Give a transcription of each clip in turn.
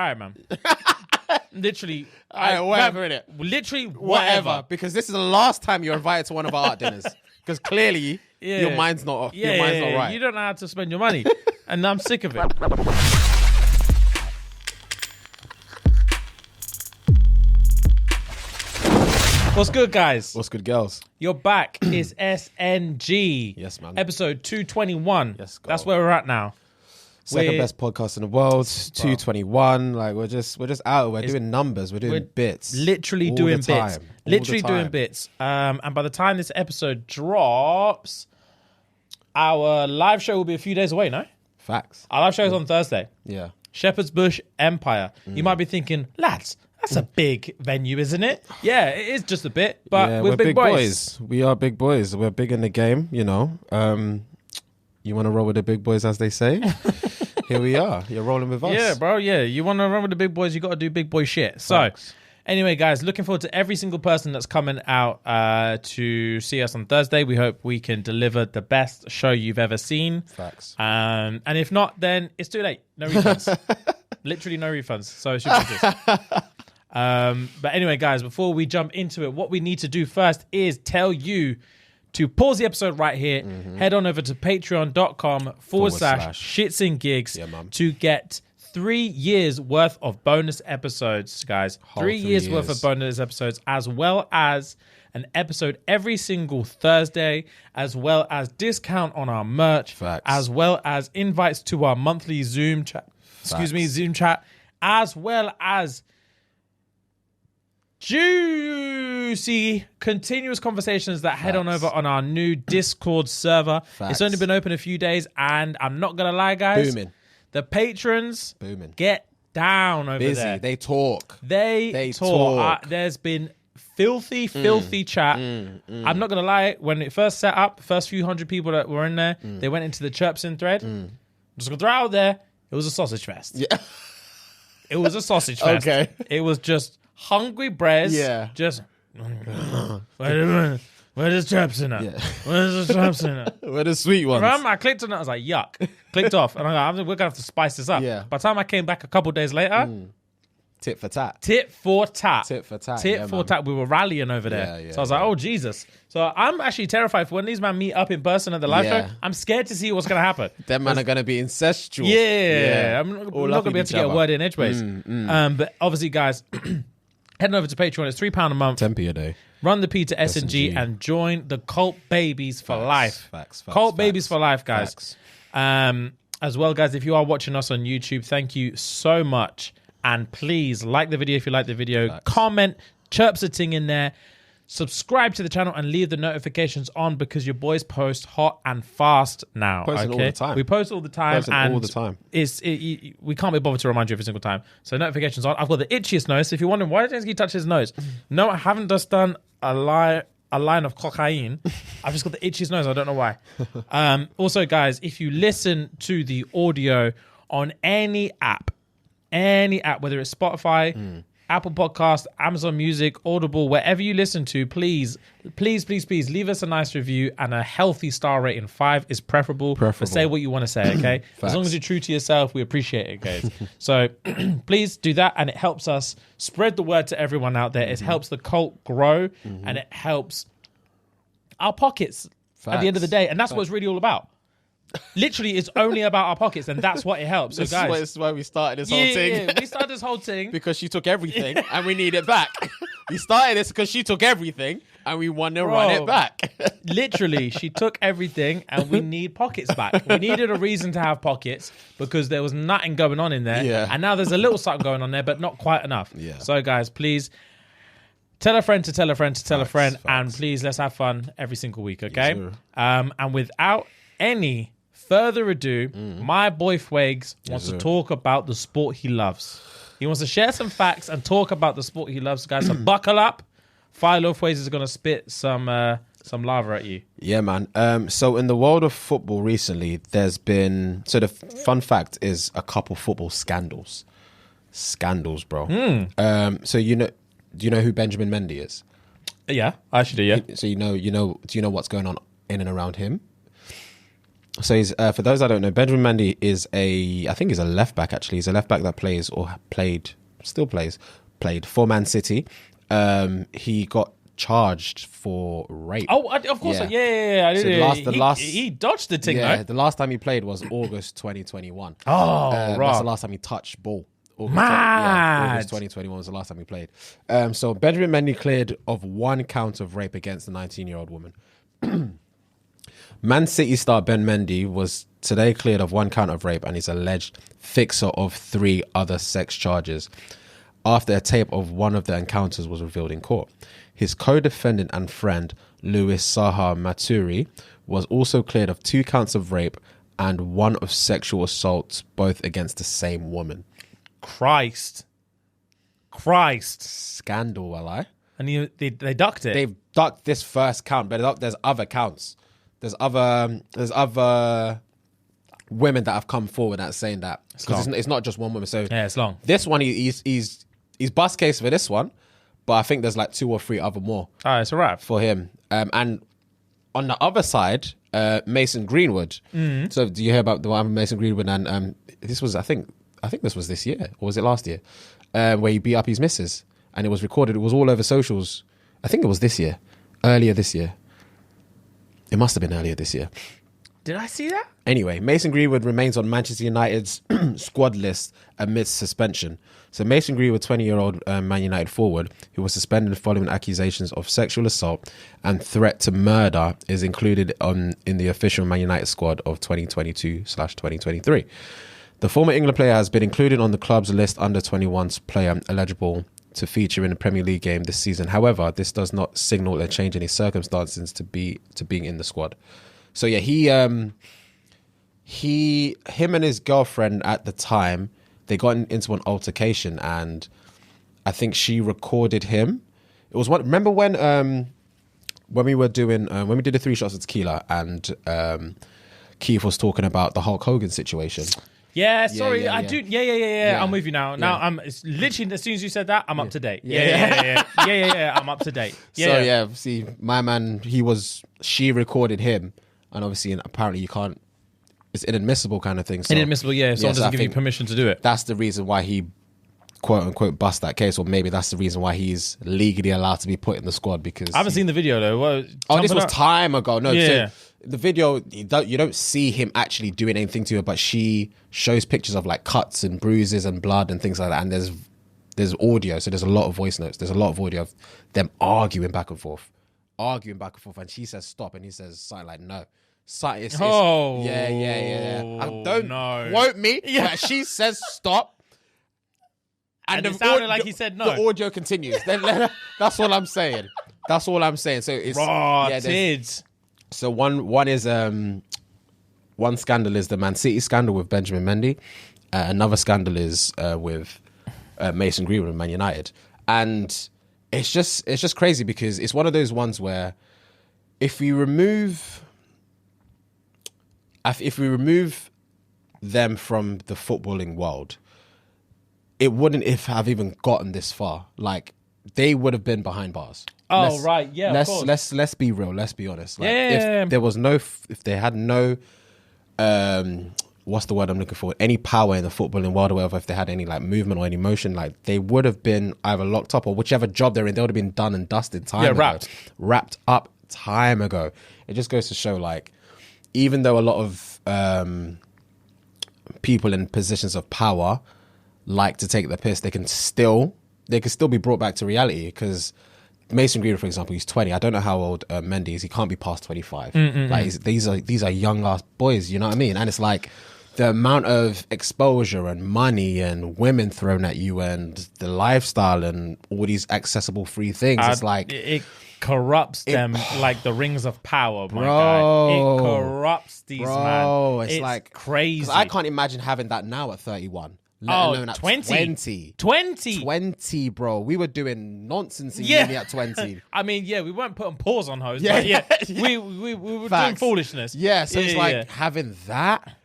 right, man. Literally. All right, whatever, innit? Literally, Whatever. Because this is the last time you're invited to one of our art dinners. Because clearly, your mind's not right. You don't know how to spend your money. And I'm sick of it. What's good, guys? What's good, girls? You're back. It's SNG. Yes, man. Episode 221. Yes, girl. That's where we're at now. Second best podcast in the world. 221. Like we're just out. We're doing numbers. We're doing bits. Literally all doing the time. bits. All Literally the doing time. bits. And by the time this episode drops, our live show will be a few days away, no? Facts. Our live show is on Thursday. Yeah. Shepherd's Bush Empire. You might be thinking, lads, that's a big venue, isn't it? Yeah, it is just a bit, but Yeah, we're big boys. We are big boys. We're big in the game, you know. You want to roll with the big boys, as they say. Here we are. You're rolling with us. Yeah, bro. Yeah, you want to run with the big boys, you got to do big boy shit. Facts. So, anyway, guys, looking forward to every single person that's coming out to see us on Thursday. We hope we can deliver the best show you've ever seen. Facts. And if not, then it's too late. No refunds. Literally no refunds. So it should be just. But anyway, guys, before we jump into it, what we need to do first is tell you to pause the episode right here, head on over to patreon.com/ShxtsnGigs to get 3 years worth of bonus episodes, guys. Whole 3 years worth of bonus episodes, as well as an episode every single Thursday, as well as discount on our merch, Facts. as well as invites to our monthly Zoom chat, Zoom chat, as well as juicy continuous conversations that head on over on our new Discord server. Facts. It's only been open a few days, and I'm not gonna lie, guys, Booming. the patrons Booming. get down over Busy. there. They talk. They talk. There's been filthy chat. I'm not gonna lie, when it first set up, the first few hundred people that were in there, they went into the chirping thread. I'm just gonna throw it out there, it was a sausage fest. Yeah. It was a sausage fest. Okay. It was just hungry breads. Yeah. Just where does chaps in it? Yeah. Where's the chaps in it? We're the sweet ones. I clicked on it. I was like, yuck. Clicked off, and I'm like, we're gonna have to spice this up. Yeah. By the time I came back a couple days later, Tit for tat. tit for tat. Tit for tat. Tit yeah, for man. tat. We were rallying over there. Yeah, yeah, So I was like, oh, Jesus. So I'm actually terrified for when these men meet up in person at the live Yeah. show. I'm scared to see what's going to happen. Them man are going to be incestual. Yeah. I'm not All going up to be able with to each get a other. word in edgeways. But obviously, guys, heading over to Patreon. It's £3 a month. 10p a day. Run the P to SNG and join the Cult Babies for life. Facts. Cult Babies for life, guys. Facts. As well, guys, if you are watching us on YouTube, thank you so much. And please like the video if you like the video. Facts. Comment, chirps a ting in there. Subscribe to the channel and leave the notifications on because your boys post hot and fast now. Posting all the time. We post all the time. Posting and all the time. We can't be bothered to remind you every single time. So notifications on. I've got the itchiest nose. If you're wondering why doesn't he touch his nose? No, I haven't just done a line of cocaine. I've just got the itchiest nose. I don't know why. Also, guys, if you listen to the audio on any app, whether it's Spotify, Apple Podcast, Amazon Music, Audible, wherever you listen to, please leave us a nice review and a healthy star rating. 5 is preferable. But say what you want to say, okay? As long as you're true to yourself, we appreciate it, guys. So please do that, and it helps us spread the word to everyone out there. It helps the cult grow, and it helps our pockets at the end of the day. And that's what it's really all about. Literally, it's only about our pockets, and that's what it helps. So, guys, this is why we started this whole thing. Yeah, we started this whole thing because she took everything and we need it back. We started this because she took everything and we want to run it back. Literally, she took everything and we need pockets back. We needed a reason to have pockets because there was nothing going on in there. Yeah. And now there's a little something going on there, but not quite enough. Yeah. So, guys, please tell a friend to tell a friend to tell a friend. Facts. And please, let's have fun every single week, okay? Yes, And without any further ado, my boy Fwags wants to talk about the sport he loves. He wants to share some facts and talk about the sport he loves, guys. So buckle up. Philo Fwags is going to spit some lava at you. Yeah, man. So in the world of football recently, there's been... So the fun fact is a couple football scandals. Scandals, bro. So do you know who Benjamin Mendy is? Yeah, I actually do, yeah. So do you know what's going on in and around him? So he's for those I don't know, Benjamin Mendy is I think he's a left back actually. He's a left back that played for Man City. He got charged for rape. Oh, of course. Yeah. He dodged the thing, though. The last time he played was August 2021. Oh, right. That's the last time he touched ball. August 2021 was the last time he played. So Benjamin Mendy cleared of one count of rape against the 19-year-old woman. Man City star Ben Mendy was today cleared of one count of rape and he's alleged fixer of 3 other sex charges after a tape of one of the encounters was revealed in court. His co-defendant and friend, Louis Saha Maturi, was also cleared of 2 counts of rape and 1 of sexual assault, both against the same woman. Christ. Scandal, ally. And they ducked it. They've ducked this first count, but there's other counts. There's other women that have come forward that's saying that. Because it's not just one woman. So yeah, it's long. This one, he's bust case for this one, but I think there's like 2 or 3 other more. It's a wrap for him. And on the other side, Mason Greenwood. Mm-hmm. So do you hear about the one with Mason Greenwood? And this was, I think this was this year, or was it last year? Where he beat up his missus, and it was recorded. It was all over socials. I think it was earlier this year. It must have been earlier this year. Did I see that? Anyway, Mason Greenwood remains on Manchester United's squad list amidst suspension. So Mason Greenwood, 20-year-old Man United forward, who was suspended following accusations of sexual assault and threat to murder, is included in the official Man United squad of 2022/2023. The former England player has been included on the club's list under 21's player eligible to feature in a Premier League game this season. However, this does not signal a change in his circumstances to being in the squad. So yeah, him and his girlfriend at the time, they got into an altercation, and I think she recorded him. It was remember when we were doing when we did the 3 shots of tequila, and Keith was talking about the Hulk Hogan situation. Yeah, sorry, I do. Yeah. I'm with you now. Now it's literally as soon as you said that, I'm up to date. Yeah. I'm up to date. See, my man, she recorded him, and obviously, and apparently, you can't. It's inadmissible kind of thing. So, inadmissible, yeah. Someone doesn't give you permission to do it. That's the reason why he, quote unquote, bust that case, or maybe that's the reason why he's legally allowed to be put in the squad. Because I haven't seen the video though. This was time ago. No, so the video you don't see him actually doing anything to her, but she shows pictures of like cuts and bruises and blood and things like that. And there's audio, so there's a lot of voice notes. There's a lot of audio of them arguing back and forth, and she says stop, and he says something like no. Yeah. Don't quote me. Yeah. But she says stop, and it sounded like he said no. The audio continues. That's all I'm saying. So it's So one is one scandal is the Man City scandal with Benjamin Mendy. Another scandal is with Mason Greenwood and Man United, and it's just crazy because it's one of those ones where if we remove them from the footballing world, it wouldn't have even gotten this far. Like they would have been behind bars. Of course. Let's be real. Let's be honest. Like, yeah. If they had no, what's the word I'm looking for? Any power in the footballing world, or whatever. If they had any like movement or any motion, like they would have been either locked up or whichever job they're in, they would have been done and dusted time ago. Wrapped up time ago. It just goes to show, like, even though a lot of people in positions of power like to take the piss, they can still be brought back to reality. Because Mason Greenwood, for example, he's 20. I don't know how old Mendy is. He can't be past 25. Like these are young ass boys. You know what I mean? And it's like the amount of exposure and money and women thrown at you and the lifestyle and all these accessible free things. It's like it corrupts them like the rings of power, my guy. It corrupts these man. It's like crazy. I can't imagine having that now at 31. Let alone at 20. 20, bro. We were doing nonsense in uni at 20. I mean, we weren't putting paws on hoes, but we were doing foolishness. Yeah, so it's like having that.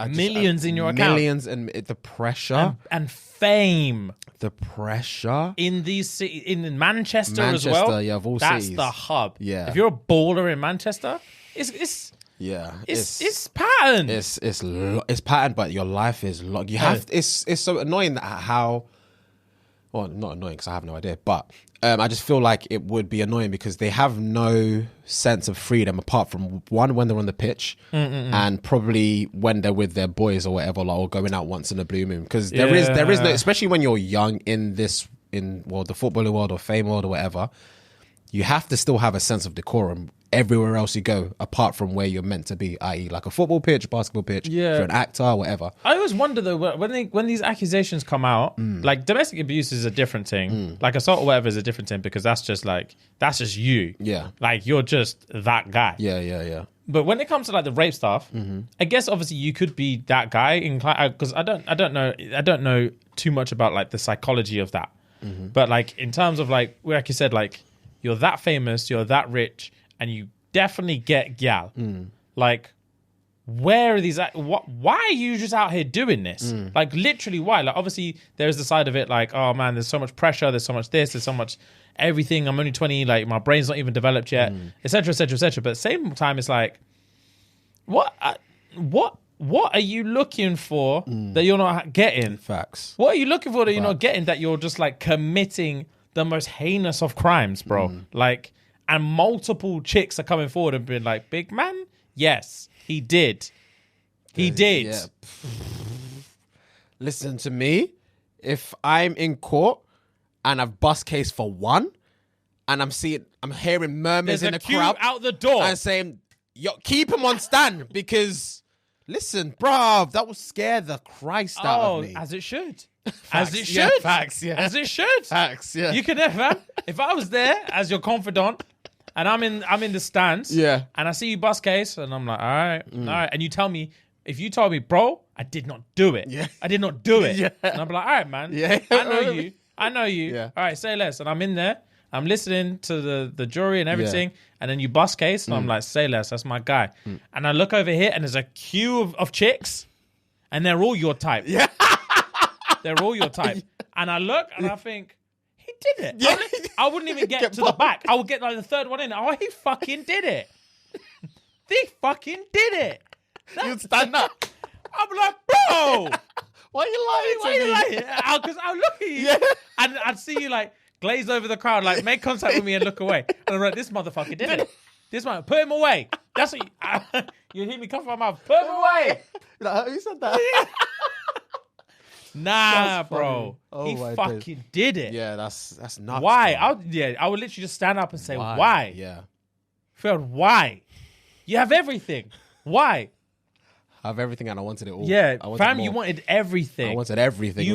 Millions in your account. Millions, and the pressure. And fame. The pressure. In these in Manchester as well. Yeah, of all cities. That's the hub. Yeah. If you're a baller in Manchester, it's Yeah, it's pattern. It's pattern, but your life is locked. You have it's so annoying that how. Well, not annoying because I have no idea, but I just feel like it would be annoying because they have no sense of freedom apart from one when they're on the pitch and probably when they're with their boys or whatever, like, or going out once in a blue moon. Because there is no, especially when you're young in the footballing world or fame world or whatever, you have to still have a sense of decorum everywhere else you go, apart from where you're meant to be, i.e. like a football pitch, basketball pitch, if you're an actor, whatever. I always wonder though, when these accusations come out, like domestic abuse is a different thing. Like assault or whatever is a different thing because that's just you. Yeah. Like you're just that guy. Yeah. But when it comes to like the rape stuff, I guess obviously you could be that guy because I don't know too much about like the psychology of that. But like in terms of like you said, like you're that famous, you're that rich, and you definitely get gal. Like, where are these? Why are you just out here doing this? Like, literally, why? Like, obviously, there's the side of it, like, oh man, there's so much pressure, there's so much this, there's so much everything. I'm only 20, like, my brain's not even developed yet, etc., etc., etc. But at the same time, it's like, what are you looking for that you're not getting? Facts. What are you looking for that you're not getting that you're just like committing the most heinous of crimes, bro? Like. And multiple chicks are coming forward and being like, big man, yes, he did. He did. Yeah. Listen to me. If I'm in court and I've bust case for one and I'm hearing murmurs in the crowd out the door and saying, yo, keep him on stand because, listen, bruv, that will scare the Christ out of me. As it should. Facts, as it should. Yeah, facts, yeah. As it should. Facts, yeah. You can never. If I was there as your confidant and I'm in the stands, and I see you bust case, and I'm like, all right, and you tell me, if you told me, bro, I did not do it. Yeah. I did not do it. And I'm like, all right, man. Yeah. I know you. Yeah. All right, say less. And I'm in there. I'm listening to the jury and everything, and then you bust case, and I'm like, say less. That's my guy. And I look over here, and there's a queue of chicks, and they're all your type. Yeah. They're all your type. And I look, and I think, he did it. Yeah. I wouldn't even get to the back. I would get like the third one in. Oh, he fucking did it. He fucking did it. You'd stand up. I'm like, bro. Why are you lying to me? Because I'll look at you and I'd see you like glaze over the crowd, like make contact with me and look away. And I'm like, this motherfucker did it. This man, put him away. That's what you hear me come from my mouth. Put him away. Like, who said that? Nah, bro. He fucking did it. Yeah, that's nuts. Why? I would literally just stand up and say, why? Yeah. Fred, why? You have everything. Why? I have everything and I wanted it all. Yeah, fam, you wanted everything. I wanted everything.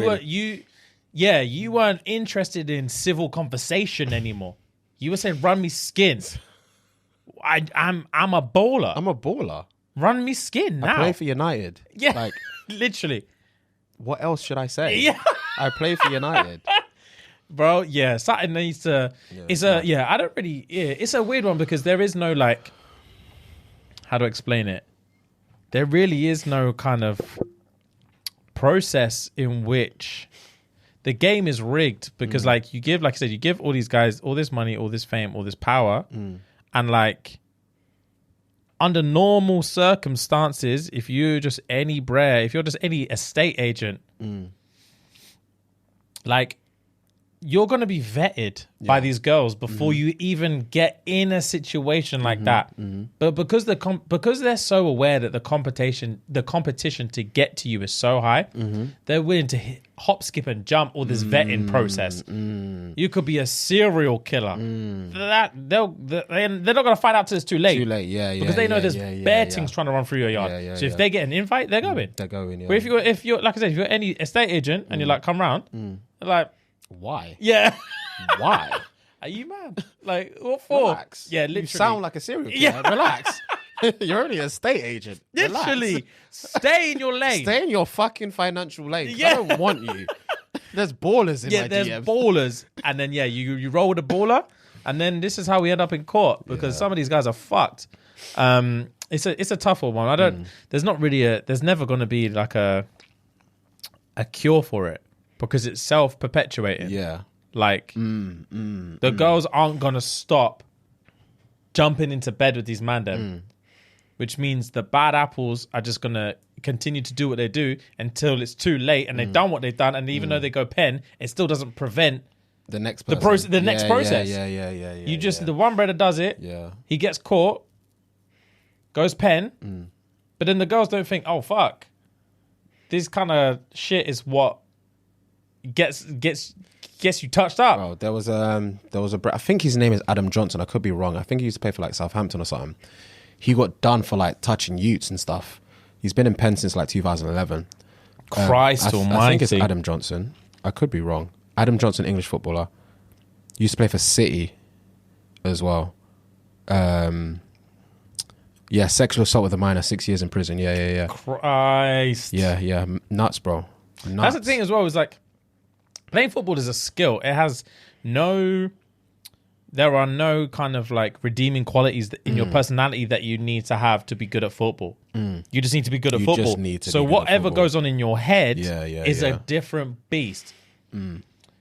You weren't interested in civil conversation anymore. You were saying, run me skin. I'm a baller. I'm a baller. Run me skin now. I play for United. Yeah, like literally. What else should I say? Yeah. I play for United. Bro, yeah, something needs to... It's a weird one because there is no like... How to explain it? There really is no kind of process in which the game is rigged because like you give all these guys all this money, all this fame, all this power, and like under normal circumstances, if you're just any estate agent, like you're going to be vetted by these girls before you even get in a situation like that. But because they're so aware that the competition to get to you is so high, they're willing to hop, skip, and jump all this vetting process. You could be a serial killer. They're not going to find out till it's too late. Because they know there's bare things trying to run through your yard. So if they get an invite, they're going. They're going. But if you're like I said, if you're any estate agent and you're like, come round, they're like, why? Yeah. Why? Are you mad? Like, what for? Relax. Yeah, literally. You sound like a serial killer. Yeah. Relax. You're only a estate agent. Literally. Relax. Stay in your lane. Stay in your fucking financial lane. Yeah. I don't want you. There's ballers in my there's DMs. ballers. And then, you roll with a baller. And then this is how we end up in court because some of these guys are fucked. It's a tougher one. There's never going to be like a cure for it. Because it's self-perpetuating. Yeah. Like, the girls aren't going to stop jumping into bed with these man them. which means the bad apples are just gonna continue to do what they do until it's too late and they've done what they've done. And even though they go pen, it still doesn't prevent the next the process. The next process. Yeah. You just the one brother does it. Yeah. He gets caught, goes pen, but then the girls don't think, oh fuck, this kind of shit is what gets you touched up. Bro, there was I think his name is Adam Johnson. I could be wrong. I think he used to play for like Southampton or something. He got done for like touching youths and stuff. He's been in pen since like 2011. Christ almighty. I think it's Adam Johnson. I could be wrong. Adam Johnson, English footballer. Used to play for City as well. Sexual assault with a minor, 6 years in prison. Yeah. Christ. Yeah. Nuts, bro. Nuts. That's the thing as well, is like playing football is a skill. It has there are no kind of like redeeming qualities in your personality that you need to have to be good at football. You just need to be good at football. Just need to so be good whatever at football. goes on in your head is yeah. a different beast.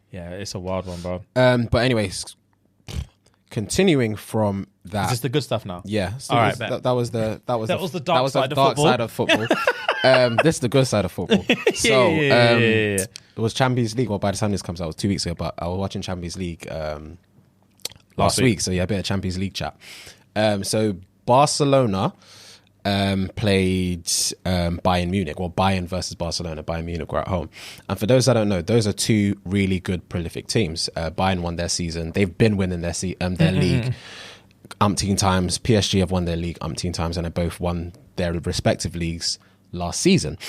Yeah, it's a wild one, bro. But anyways, continuing from that. Is this the good stuff now? Yeah. So All right, that was the dark side of football. This is the good side of football. So it was Champions League. Well, by the time this comes out, it was 2 weeks ago. But I was watching Champions League last week. So yeah, a bit of Champions League chat. So Barcelona played Bayern Munich. Well, Bayern versus Barcelona. Bayern Munich were at home. And for those that don't know, those are two really good, prolific teams. Bayern won their season. They've been winning their league umpteen times. PSG have won their league umpteen times, and they both won their respective leagues last season.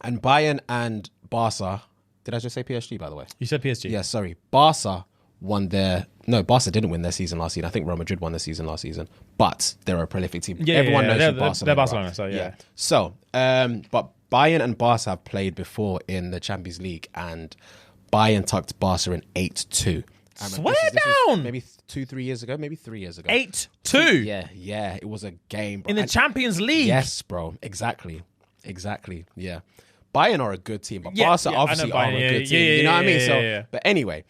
And Bayern and Barca, did I just say PSG, by the way? You said PSG. Yeah, sorry. Barca didn't win their season last season. I think Real Madrid won their season last season, but they're a prolific team. Everyone knows who Barcelona. They're Barcelona, so yeah. So, but Bayern and Barca have played before in the Champions League, and Bayern tucked Barca in 8-2. Swear down! Maybe 2-3 years ago, maybe 3 years ago. 8-2? Yeah. It was a game, bro. In the Champions League? Yes, bro. Exactly. Yeah. Bayern are a good team, but Barca obviously are a good team. You know what I mean? So, but anyway,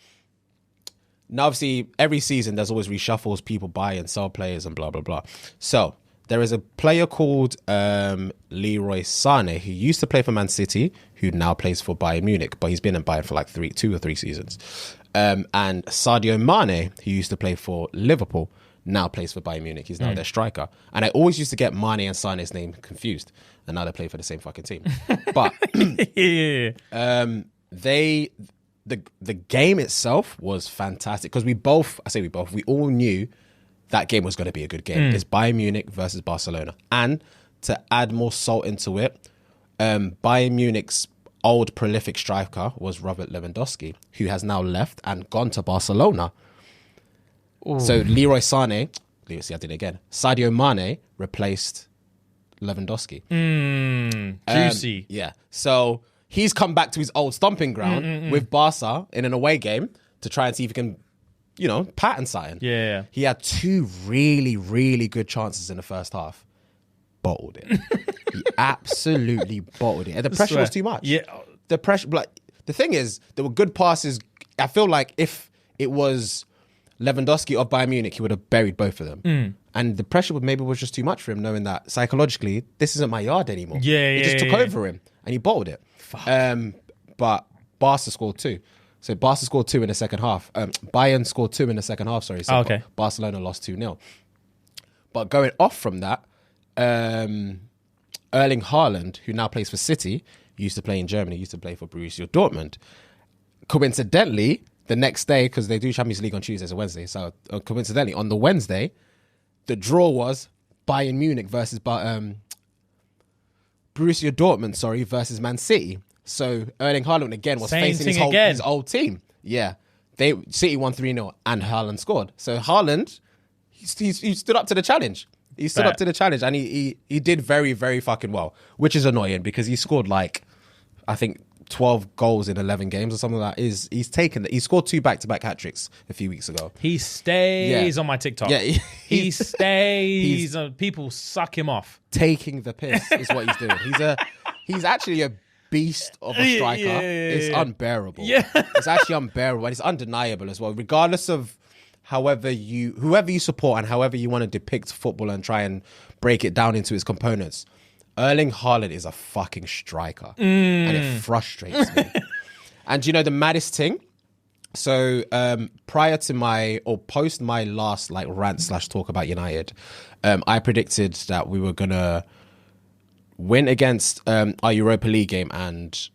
now obviously every season there's always reshuffles, people buy and sell players and blah, blah, blah. So there is a player called Leroy Sané who used to play for Man City, who now plays for Bayern Munich, but he's been in Bayern for like 2 or 3 seasons. And Sadio Mane, who used to play for Liverpool, now plays for Bayern Munich. He's now their striker. And I always used to get Mane and Sané's name confused. And now they play for the same fucking team. But the game itself was fantastic because we all knew that game was going to be a good game. It's Bayern Munich versus Barcelona. And to add more salt into it, Bayern Munich's old prolific striker was Robert Lewandowski, who has now left and gone to Barcelona. Ooh. So Leroy Sané, see, I did it again. Sadio Mane replaced Lewandowski. Juicy. Yeah. So he's come back to his old stomping ground with Barca in an away game to try and see if he can, pattern something. Yeah. He had 2 really, really good chances in the first half. Bottled it. He absolutely bottled it. And the pressure was too much. Yeah. The pressure, the thing is, there were good passes. I feel like if it was Lewandowski of Bayern Munich, he would have buried both of them. And the pressure was just too much for him, knowing that psychologically, this isn't my yard anymore. It just took over him and he bottled it. But Barca scored 2. So Barca scored 2 in the second half. Bayern scored 2 in the second half, sorry. So Barcelona lost 2-0. But going off from that, Erling Haaland, who now plays for City, used to play in Germany, used to play for Borussia Dortmund. Coincidentally, the next day, because they do Champions League on Tuesdays and Wednesdays, so coincidentally, on the Wednesday, the draw was Bayern Munich versus Borussia Dortmund, versus Man City. So Erling Haaland again was facing his old team. Yeah. City won 3-0 and Haaland scored. So Haaland, he stood up to the challenge. He stood up to the challenge and he did very, very fucking well, which is annoying because he scored I think 12 goals in 11 games or something like that. He scored 2 back-to-back hat-tricks a few weeks ago. He stays on my TikTok. Yeah, he stays. People suck him off. Taking the piss is what he's doing. He's actually a beast of a striker. It's unbearable. Yeah. It's actually unbearable and it's undeniable as well. Regardless of whoever you support and however you want to depict football and try and break it down into its components, Erling Haaland is a fucking striker, and it frustrates me. And you know the maddest thing? So prior to post my last like rant / talk about United, I predicted that we were gonna win against our Europa League game and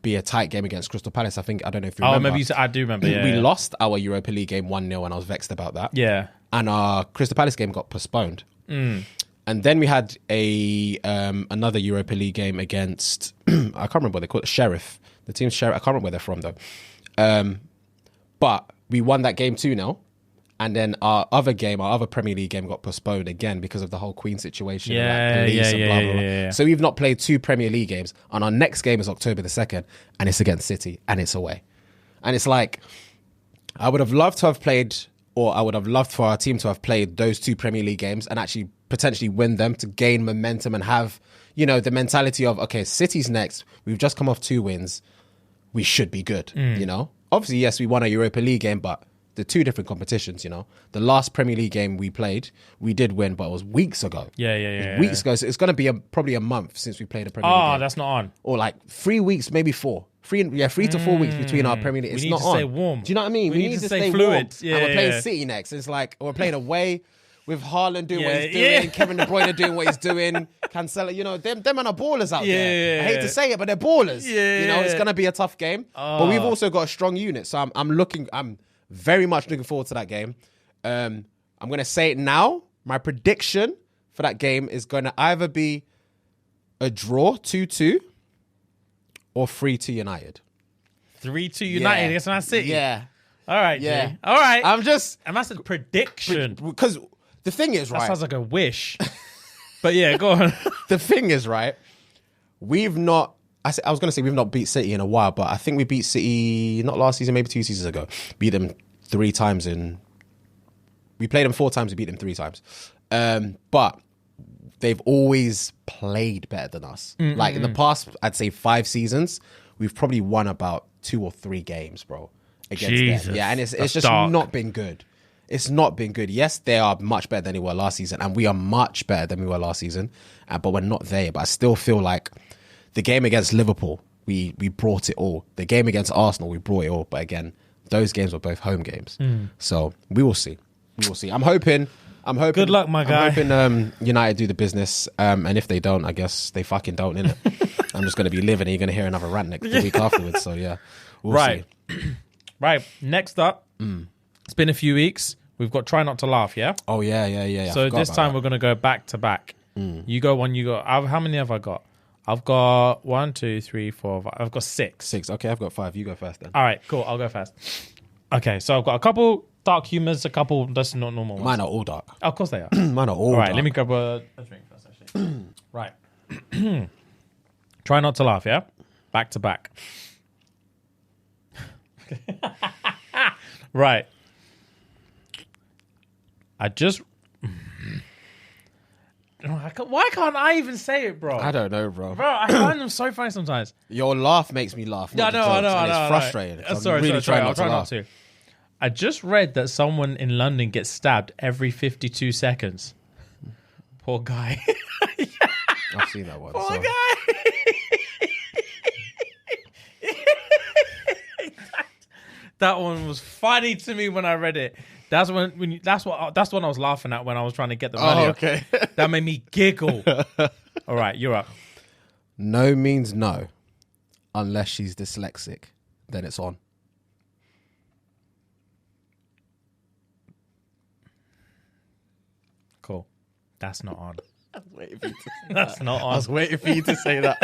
be a tight game against Crystal Palace. I don't know if you remember. Oh, maybe you said, I do remember. Yeah, we lost our Europa League game 1-0, and I was vexed about that. Yeah, and our Crystal Palace game got postponed. And then we had another Europa League game against I can't remember what they call it, Sheriff. The team's Sheriff. I can't remember where they're from though. But we won that game 2-0. And then our other Premier League game got postponed again because of the whole Queen situation. Yeah, police and blah, blah, blah. yeah. So we've not played 2 Premier League games. And our next game is October the 2nd. And it's against City. And it's away. And it's like, I would have loved to have played, or I would have loved for our team to have played those 2 Premier League games and actually potentially win them to gain momentum and have, you know, the mentality of, okay, City's next. We've just come off 2 wins. We should be good, you know? Obviously, yes, we won a Europa League game, but the 2 different competitions, you know. The last Premier League game we played, we did win, but it was weeks ago. Yeah. Weeks ago. So it's going to be probably a month since we played a Premier League game. Oh, that's not on. Or like 3 weeks, maybe 4. 3 to 4 weeks between our Premier League. It's We need not to on. stay warm. Do you know what I mean? We need to stay warm. fluid. Yeah, and we're playing yeah. City next. It's like we're playing away with Haaland doing what Yeah, he's doing, yeah. Kevin De Bruyne doing what he's doing, Cancelo. You know, them man are ballers out there. I hate Yeah. to say it, but they're ballers. Yeah. You know, it's gonna be a tough game. But we've also got a strong unit, so I'm very much looking forward to that game. I'm gonna say it now. My prediction for that game is going to either be a draw 2-2 or 3-2 United. 3-2 United against Man City. Yeah. All right, Yeah. G. All right. And that's a prediction. because the thing is, That right? sounds like a wish. But yeah, go on. The thing is, right? We've not. I was going to say we've not beat City in a while, but I think we beat City not last season, maybe 2 seasons ago. Beat them 3 times we played them 4 times. We beat them 3 times. But they've always played better than us. Like in the past, I'd say 5 seasons, we've probably won about 2 or 3 games, bro. Against Jesus, them. Yeah, and it's that's just dark. not been good. It's not been good. Yes, they are much better than they were last season, and we are much better than we were last season. But we're not there. But I still feel like the game against Liverpool, we brought it all. The game against Arsenal, we brought it all. But again, those games were both home games. So we will see. We will see. I'm hoping. Good luck, my guy. I'm hoping United do the business. And if they don't, I guess they fucking don't, innit? I'm just going to be living and you're going to hear another rant the week afterwards. So yeah, we'll Right. see. Right. Next up, it's been a few weeks. We've got Try Not to Laugh, yeah? Oh, yeah. I So forgot this about time that. we're going to go back to back. You go one, you go. How many have I got? I've got 1, 2, 3, 4, 5. I've got 6. 6. Okay, I've got 5. You go first then. All right, cool. I'll go first. Okay, so I've got a couple dark humors, a couple that's not normal ones. Mine are all dark. Oh, of course they are. Mine are all All right, dark. let me grab a drink first, actually. Right. Try not to laugh, yeah? Back to back. Right. Why can't I even say it, bro? I don't know, bro. Bro, I find them so funny sometimes. Your laugh makes me laugh. Yeah, I not the know, jokes, I and know. It's frustrating. 'cause I'm Sorry, really sorry. trying I'll try not to. I just read that someone in London gets stabbed every 52 seconds. Poor guy. I've seen that one. Poor so. guy. That one was funny to me when I read it. That's when that's what I was laughing at when I was trying to get the money. Oh, okay. That made me giggle. All right, you're up. No means no, unless she's dyslexic. Then it's on. Cool. That's not on. Waiting for you to- That's not I was on. waiting for you to say that.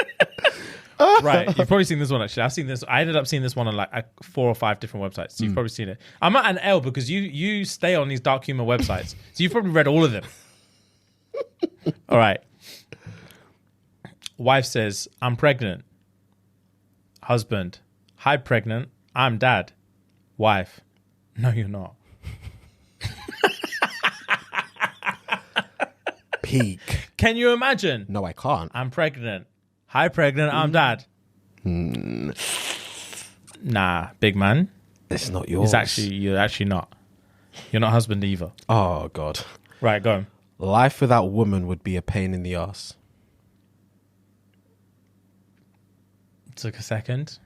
Right. You've probably seen this one actually. I've seen this. I ended up seeing this one on like 4 or 5 different websites. So you've probably seen it. I'm at an L because you stay on these dark humor websites. So you've probably read all of them. All right. Wife says, I'm pregnant. Husband, hi, pregnant. I'm dad. Wife, no, you're not. Peak. Can you imagine? No, I can't. I'm pregnant. Hi, pregnant. I'm dad. Nah, big man. It's not yours. You're actually not. You're not husband either. Oh, God. Right, go on. Life without woman would be a pain in the ass. Took a second.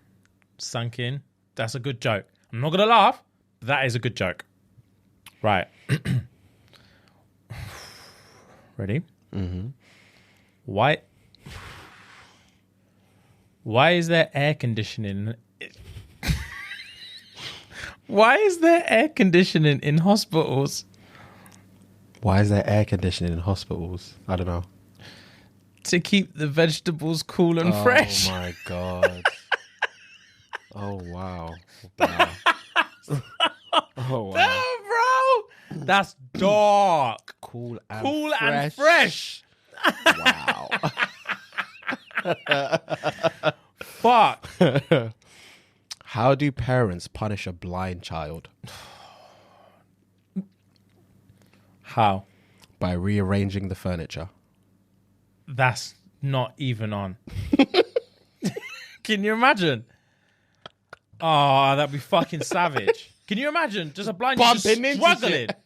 Sunk in. That's a good joke. I'm not going to laugh, but that is a good joke. Right. Ready? Mm-hmm. Why is there air conditioning? Why is there air conditioning in hospitals? Why is there air conditioning in hospitals? I don't know. To keep the vegetables cool and fresh. Oh, my God. Oh, wow. Wow. Oh, wow. Oh, bro. That's dark. Cool and And fresh. Wow. Fuck. How do parents punish a blind child? How? By rearranging the furniture. That's not even on. Can you imagine? Oh, that'd be fucking savage. Can you imagine? Just a blind just Bumping into struggling. shit.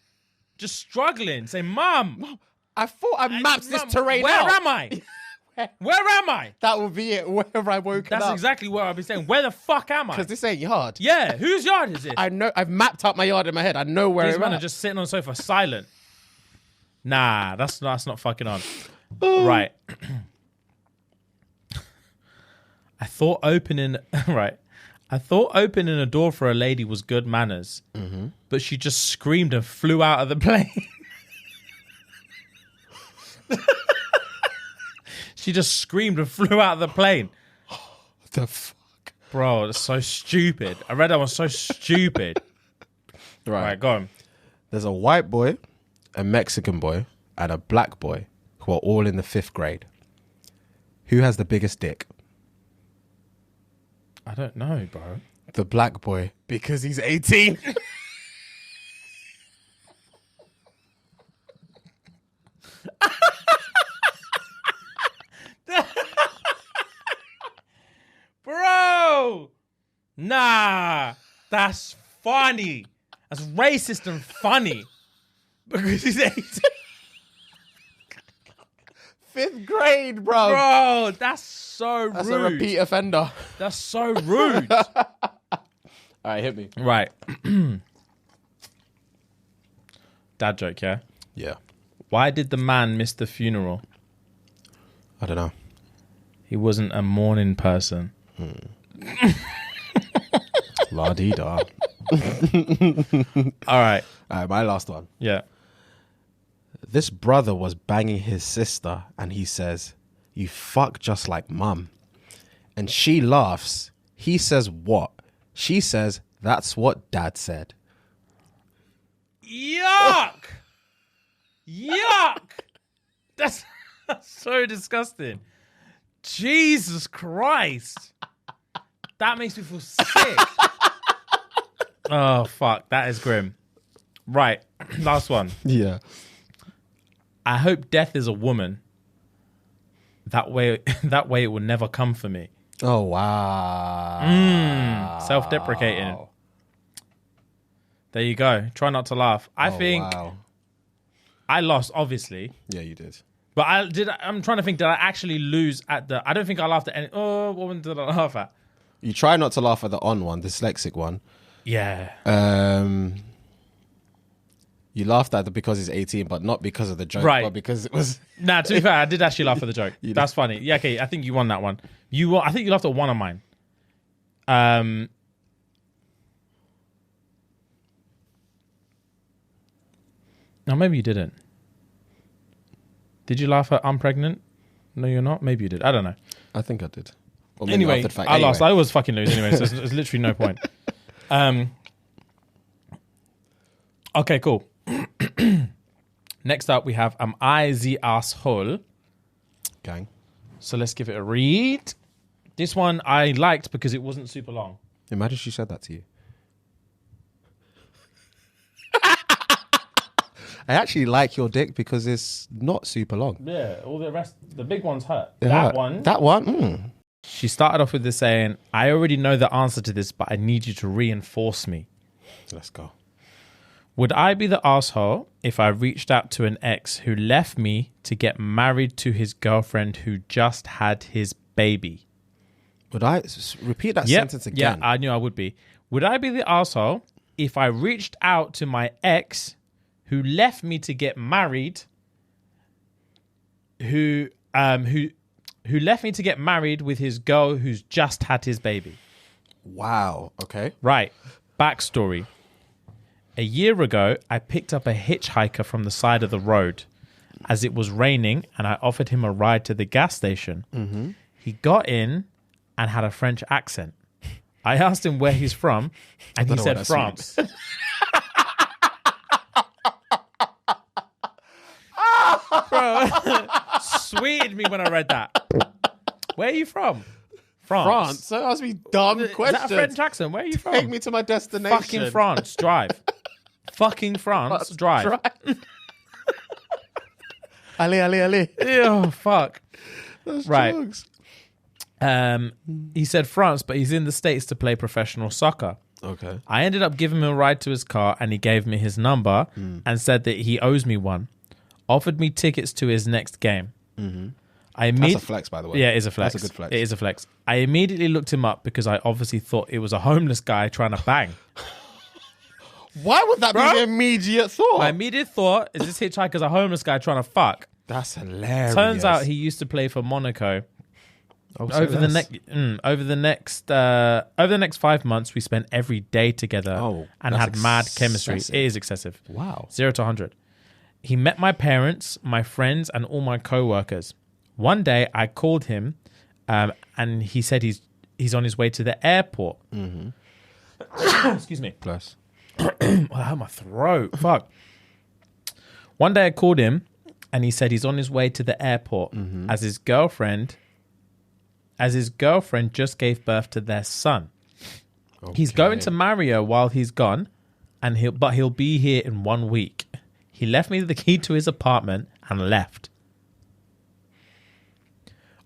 Just struggling. Say, Mum. I thought I mapped this Mum, terrain where out. am I? Where am I? That would be it. Wherever I woke That's up. exactly where I'll be saying. Where the fuck am I? Because this ain't yard. Yeah, whose yard is it? I know. I've mapped out my yard in my head. I know where These I'm men at. are just sitting on the sofa silent. Nah, that's not fucking on. Right. I thought opening a door for a lady was good manners, but she just screamed and flew out of the plane. She just screamed and flew out of the plane. What the fuck? Bro, that's so stupid. I read that one so stupid. Right, go on. There's a white boy, a Mexican boy, and a black boy who are all in the 5th grade. Who has the biggest dick? I don't know, bro. The black boy, because he's 18. Bro! Nah, that's funny. That's racist and funny. Because he's 18. 5th grade, bro. Bro, that's so That's rude. a repeat offender. That's so rude. All right, hit me. Right. Dad joke, yeah? Yeah. Why did the man miss the funeral? I don't know. He wasn't a mourning person. La-dee-da. All right. All right, my last one. Yeah. This brother was banging his sister and he says, "You fuck just like mum." And she laughs. He says, "What?" She says, "That's what dad said." Yuck! Yuck! That's so disgusting. Jesus Christ. That makes me feel sick. Oh, fuck. That is grim. Right. Last one. Yeah. I hope death is a woman. That way it will never come for me. Oh, wow. Self-deprecating. There you go. Try not to laugh. I think wow. I lost, obviously. Yeah, you did. But I'm trying to think, did I actually lose at the... I don't think I laughed at any... Oh, what one did I laugh at? You try not to laugh at the on one, the dyslexic one. Yeah. You laughed at it because he's 18, but not because of the joke, Right. but because it was... Nah, to be fair, I did actually laugh at the joke. You That's funny. Yeah, okay, I think you won that one. I think you laughed at one of mine. No, maybe you didn't. Did you laugh at I'm pregnant? No, you're not? Maybe you did. I don't know. I think I did. Or maybe Anyway, after the fact. I lost. I always fucking lose anyway, so there's literally no point. Okay, cool. Next up, we have Am I the Asshole? Gang. So let's give it a read. This one I liked because it wasn't super long. Imagine she said that to you. I actually like your dick because it's not super long. Yeah, all the rest, the big ones hurt. Yeah. That one. Mm. She started off with this saying, I already know the answer to this, but I need you to reinforce me. Let's go. Would I be the asshole if I reached out to an ex who left me to get married to his girlfriend who just had his baby? Would I repeat that sentence again? Yeah, I knew I would be. Would I be the asshole if I reached out to my ex who left me to get married, who left me to get married with his girl who's just had his baby? Wow. Okay. Right. Backstory. A year ago, I picked up a hitchhiker from the side of the road as it was raining, and I offered him a ride to the gas station. Mm-hmm. He got in and had a French accent. I asked him where he's from, and he said France. Bro, sweeted me when I read that. Where are you from? France. So ask me dumb questions. Is that a French accent? Where are you from? Take me to my destination. Fucking France, drive. Fucking France, drive. Allez. Oh, fuck. That's right. jokes. He said France, but he's in the States to play professional soccer. Okay. I ended up giving him a ride to his car, and he gave me his number and said that he owes me one. Offered me tickets to his next game. Mm-hmm. That's a flex, by the way. Yeah, it is a flex. That's a good flex. It is a flex. I immediately looked him up because I obviously thought it was a homeless guy trying to bang. Why would that be the immediate thought? My immediate thought is this hitchhiker's a homeless guy trying to fuck. That's hilarious. Turns out he used to play for Monaco. Over the next 5 months, we spent every day together and had mad chemistry. It is excessive. Wow. 0 to 100. He met my parents, my friends, and all my co-workers. One day, I called him, and he said he's on his way to the airport. Mm-hmm. Excuse me. Bless. Oh, my throat. Fuck. One day, I called him, and he said he's on his way to the airport as his girlfriend just gave birth to their son. Okay. He's going to marry her while he's gone, and he'll be here in 1 week. He left me the key to his apartment and left.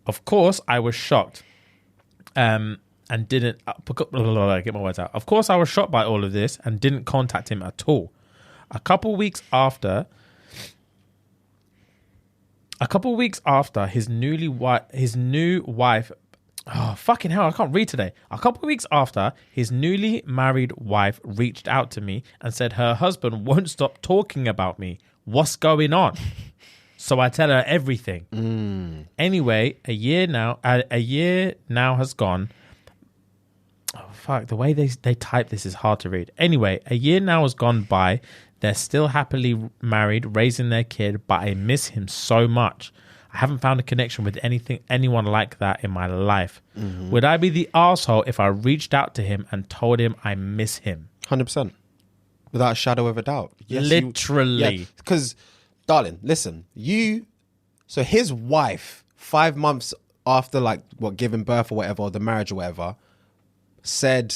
Of course, I was shocked, and didn't get my words out. Of course, I was shocked by all of this and didn't contact him at all. A couple weeks after, his new wife. Oh, fucking hell, I can't read today. A couple of weeks after, his newly married wife reached out to me and said her husband won't stop talking about me. What's going on? So I tell her everything. Anyway, a year now has gone. Oh, fuck. The way they type this is hard to read. Anyway, a year now has gone by. They're still happily married, raising their kid, but I miss him so much. I haven't found a connection with anyone like that in my life. Mm-hmm. Would I be the asshole if I reached out to him and told him I miss him? 100%. Without a shadow of a doubt. Yes, literally. Because, darling, listen, so his wife, 5 months after giving birth or whatever, or the marriage or whatever, said,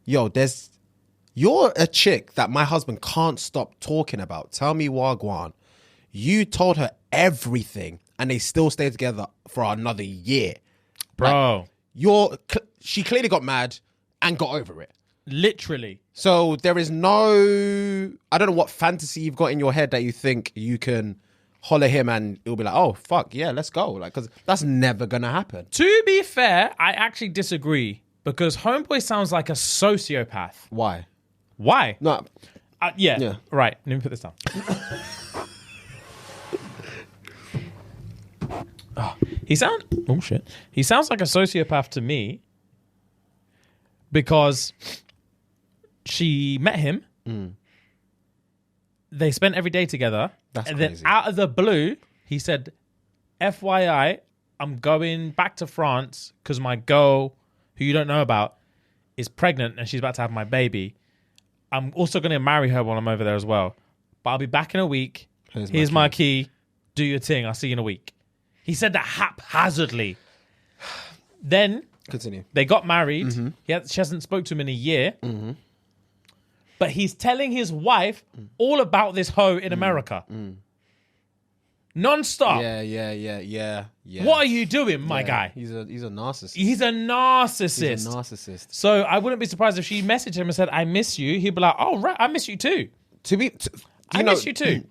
yo, you're a chick that my husband can't stop talking about. Tell me wagwan. You told her everything and they still stayed together for another year. Bro. She clearly got mad and got over it. Literally. So there is I don't know what fantasy you've got in your head that you think you can holler him and it'll be like, oh, fuck, yeah, let's go. Because that's never going to happen. To be fair, I actually disagree because Homeboy sounds like a sociopath. Why? No. Yeah. Right. Let me put this down. He sounds like a sociopath to me because she met him. They spent every day together. That's and crazy. Then out of the blue, he said, FYI, I'm going back to France because my girl, who you don't know about, is pregnant and she's about to have my baby. I'm also going to marry her while I'm over there as well. But I'll be back in a week. Here's my key. Do your thing. I'll see you in a week. He said that haphazardly. Then continue. They got married. Mm-hmm. She hasn't spoke to him in a year. Mm-hmm. But he's telling his wife all about this hoe in America. Non-stop. Yeah. What are you doing, my guy? He's a narcissist. He's a narcissist. So I wouldn't be surprised if she messaged him and said, I miss you. He'd be like, oh, right, I miss you too. I miss you too.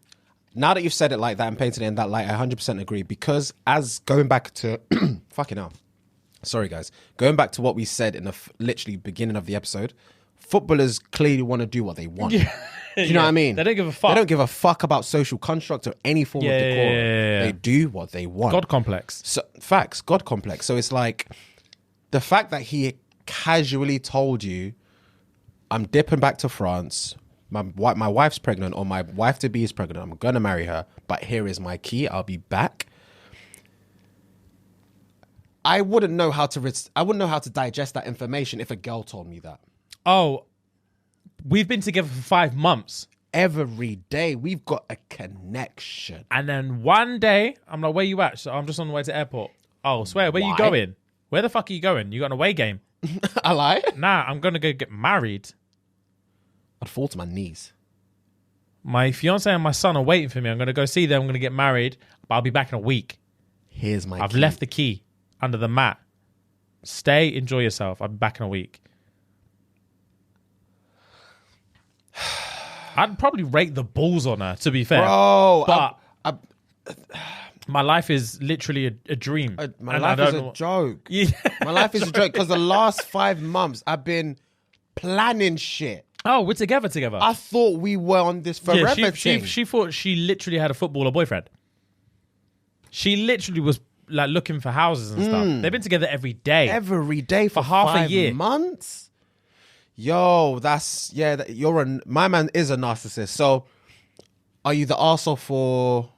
Now that you've said it like that and painted it in that light, I 100% agree. Because as going back to fucking hell, sorry guys, going back to what we said in the literally beginning of the episode, footballers clearly want to do what they want. Yeah. Do you know what I mean? They don't give a fuck. They don't give a fuck about social construct or any form of decorum. They do what they want. God complex. So, facts, God complex. So it's like the fact that he casually told you, I'm dipping back to France. My wife's pregnant, or my wife to be is pregnant. I'm gonna marry her, but here is my key. I'll be back. I wouldn't know how to digest that information if a girl told me that. Oh, we've been together for 5 months. Every day we've got a connection. And then one day, I'm like, where you at? So I'm just on the way to the airport. Oh, swear, where you Why? going? Where the fuck are you going? You got an away game? I lie? Nah, I'm gonna go get married. I'd fall to my knees. My fiance and my son are waiting for me. I'm gonna go see them. I'm gonna get married, but I'll be back in a week. Here's my I've key. left the key under the mat. Stay, enjoy yourself. I'll be back in a week. I'd probably rake the balls on her, to be fair. Bro, but my life is literally a dream. my And life I is don't a know- joke. Yeah. My life is a joke because the last 5 months I've been planning shit. Oh, we're together. I thought we were on this forever thing. She thought she literally had a footballer boyfriend. She literally was like looking for houses and stuff. They've been together every day. Every day for half a 5 year. months. Yo, my man is a narcissist. So, are you the arsehole for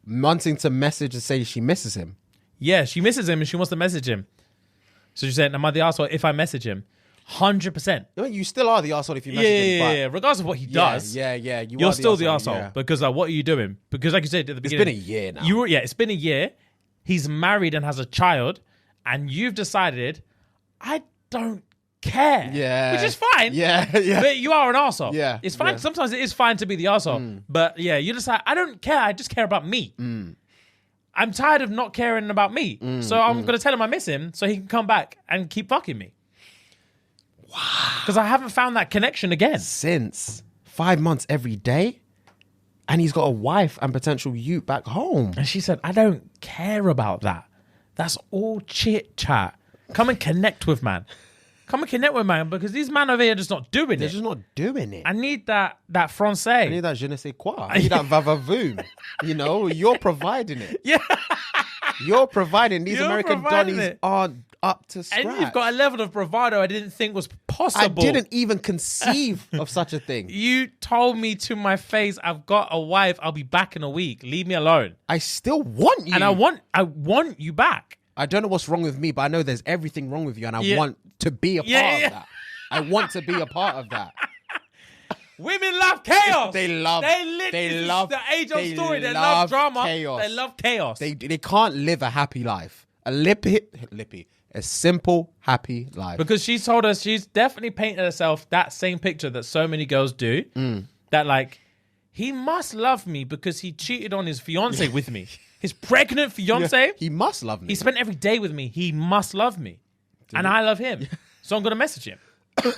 wanting to message and say she misses him? Yeah, she misses him and she wants to message him. So she said, am I the asshole if I message him? 100%. No, you still are the arsehole if you message him. But Yeah. Regardless of what he does. Yeah. You're still the arsehole. yeah. Because like, what are you doing? Because like you said at the It's beginning. been a year now. It's been a year. He's married and has a child. And you've decided, I don't care. Yeah. Which is fine. Yeah. But you are an arsehole. Yeah, It's fine. yeah. Sometimes it is fine to be the arsehole. But yeah, you decide, I don't care. I just care about me. I'm tired of not caring about me. So I'm going to tell him I miss him so he can come back and keep fucking me. Wow. Because I haven't found that connection again. Since 5 months every day, and he's got a wife and potential youth back home. And she said, I don't care about that. That's all chit chat. Come and connect with man. Because these men over here are just not doing They're it. just not doing it. I need that français. I need that je ne sais quoi. I need that vavavoom. You know, you're providing it. Yeah. You're providing. These You're American providing Donnies it. aren't up to scratch. And you've got a level of bravado I didn't think was I possible. didn't even conceive of such a thing. You told me to my face, I've got a wife. I'll be back in a week. Leave me alone. I still want you. And I want you back. I don't know what's wrong with me, but I know there's everything wrong with you, and I Yeah. want to be a part Yeah. of that. I want to be a part of that. Women love chaos. They love the age-old story. They love drama. chaos. They love chaos. They can't live a happy life. A simple, happy life. Because she's told us she's definitely painted herself that same picture that so many girls do. That like, he must love me because he cheated on his fiance with me. His pregnant fiance. He must love me. He spent every day with me. He must love me. And I love him. So I'm going to message him.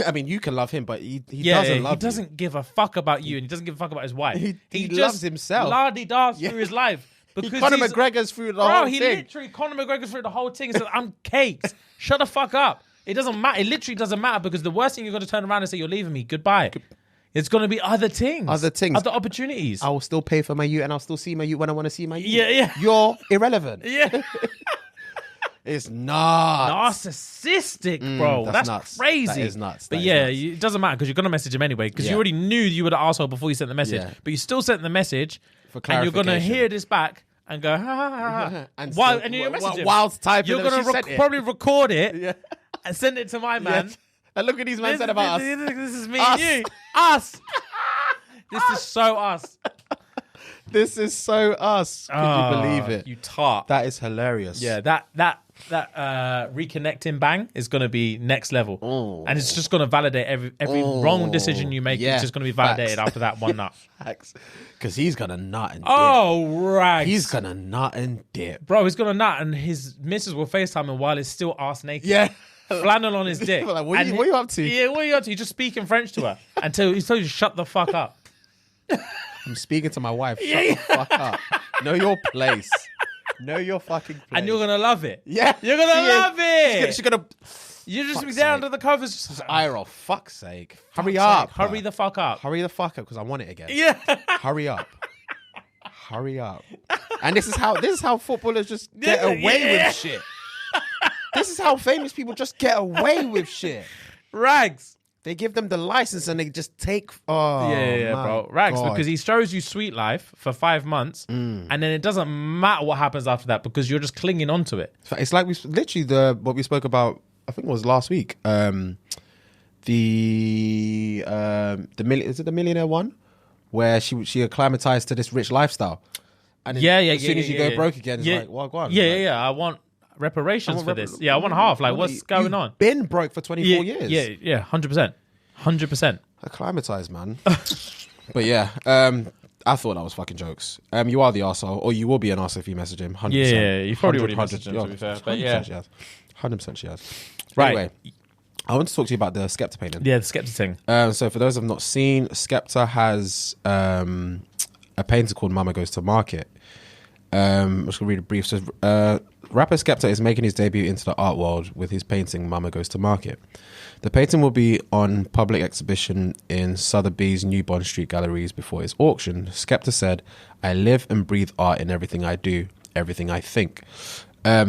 I mean, you can love him, but he doesn't love you. He doesn't give a fuck about you and he doesn't give a fuck about his wife. He just loves himself. La-di-da through his life. Because Conor he's- McGregor's through the Bro, whole he thing. literally, Conor McGregor through the whole thing and said, I'm cakes. Shut the fuck up. It doesn't matter. It literally doesn't matter because the worst thing you're going to turn around and say, you're leaving me. Goodbye. It's going to be other things. Other opportunities. I will still pay for my youth and I'll still see my youth when I want to see my youth. Yeah. You're irrelevant. Yeah. It's nuts. Narcissistic, bro. that's That's nuts. crazy. That is nuts. But That is yeah, nuts. it doesn't matter because you're going to message him anyway because you Yeah. already knew you were the asshole before you sent the message. Yeah. But you still sent the message For and you're going to clarification. hear this back and go, ha, ha, ha, ha. And While, still- and you're messaging him. whilst typing You're it, going she sent to it. probably record it Yeah. and send it to my man. And look at these men said about us. This is me Us. and you. Us. This is so us. This is so us. Can you believe it? You tart. That is hilarious. Yeah, that reconnecting bang is going to be next level. And it's just going to validate every wrong decision you make. Yeah. It's just going to be validated after that one nut. Because he's gonna nut and dip. Oh, right. He's gonna nut and dip. Bro, he's going to nut and his missus will FaceTime him while he's still arse naked. Yeah. Flannel on his dick. Like, what are And you up to? Yeah, what are you up to? You're just speaking French to her until he tells you shut the fuck up. I'm speaking to my wife. Shut the fuck up. Know your place. Know your fucking place. And you're gonna love it. Yeah. You're gonna love it. She's gonna You just be fuck's there sake. under the covers. Just eye roll. Fuck's sake. Hurry fuck's up. sake, hurry the fuck up. Hurry the fuck up because I want it again. Yeah. Hurry up. Hurry up. And this is how footballers just get away with shit. This is how famous people just get away with shit. Rags. They give them the license and they just take. Oh, Yeah, my bro. Rags, God. because he shows you sweet life for 5 months, and then it doesn't matter what happens after that because you're just clinging on to it. It's like we literally what we spoke about. I think it was last week. The is it the millionaire one where she acclimatized to this rich lifestyle, and then as soon as you go broke again, it's like, well, go on. Yeah. I want reparations for this. Yeah, I want half. Like, what's going on? Been broke for 24 years. Yeah, 100%. Acclimatized, man. But yeah, I thought that was fucking jokes. You are the arsehole, or you will be an arsehole if you message him. 100%. Yeah, you probably already messaged him, to be fair. But yeah. 100% she has. Right. Anyway, I want to talk to you about the Skepta painting. Yeah, the Skepta thing. So for those who have not seen, Skepta has a painting called Mama Goes to Market. I'm just going to read a brief. So, rapper Skepta is making his debut into the art world with his painting Mama Goes to Market. The painting will be on public exhibition in Sotheby's New Bond Street galleries before its auction. Skepta said, "I live and breathe art in everything I do, everything I think."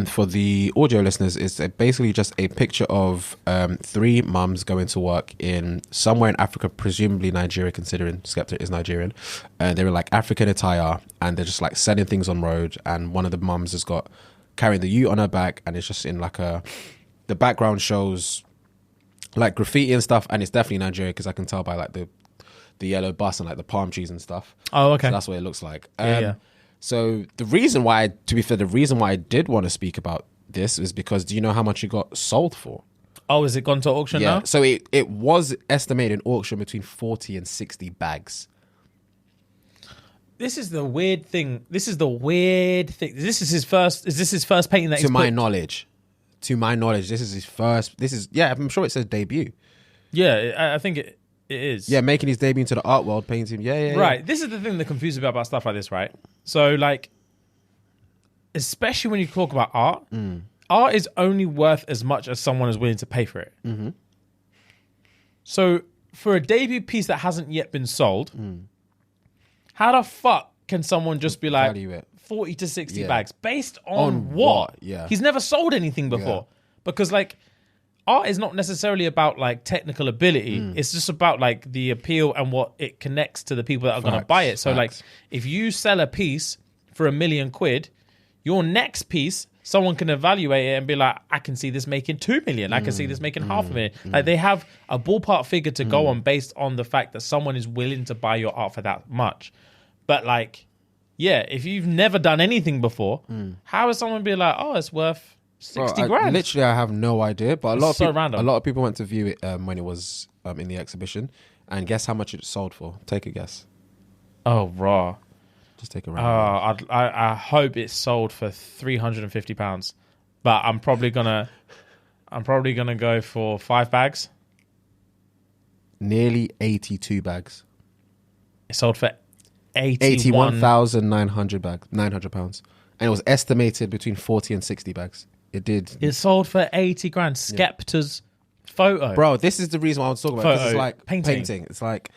For the audio listeners, it's basically just a picture of 3 mums going to work in somewhere in Africa, presumably Nigeria, considering Skepta is Nigerian. They were like African attire, and they're just like selling things on road. And one of the mums has got carrying the ute on her back, and it's just in like the background shows like graffiti and stuff, and it's definitely Nigeria because I can tell by like the yellow bus and like the palm trees and stuff. Oh, okay. So that's what it looks like. Yeah. So the reason why I did want to speak about this is because do you know how much it got sold for? Oh, has it gone to auction now? So it was estimated in auction between 40 and 60 bags. This is the weird thing. This is his first. Is this his first painting that To my knowledge, this is his first. I'm sure it says debut. Yeah, I think it is. Yeah, making his debut into the art world, painting. Yeah. Right. This is the thing that confuses me about stuff like this, right? So, like, especially when you talk about art, art is only worth as much as someone is willing to pay for it. Mm-hmm. So, for a debut piece that hasn't yet been sold, how the fuck can someone just be like Value it. 40 to 60 bags based on what? Yeah. He's never sold anything before. Because, like, art is not necessarily about like technical ability. It's just about like the appeal and what it connects to the people that are going to buy it. So like if you sell a piece for £1 million, your next piece, someone can evaluate it and be like, I can see this making 2 million. I can see this making $500,000. Like they have a ballpark figure to go on based on the fact that someone is willing to buy your art for that much. But like, yeah, if you've never done anything before, how is someone be like, oh, it's worth 60 grand? Literally, I have no idea. But It's so random. a lot of people went to view it when it was in the exhibition, and guess how much it sold for? Take a guess. Oh, raw. Just take a round. I hope it's sold for £350, but I'm probably gonna go for 5 bags. Nearly 82 bags. It sold for 81,900 bags, £900, and it was estimated between 40 and 60 bags. It did. It sold for 80 grand. Skepta's photo, Bro, this is the reason why I was talking about it, 'cause it's like painting. It's like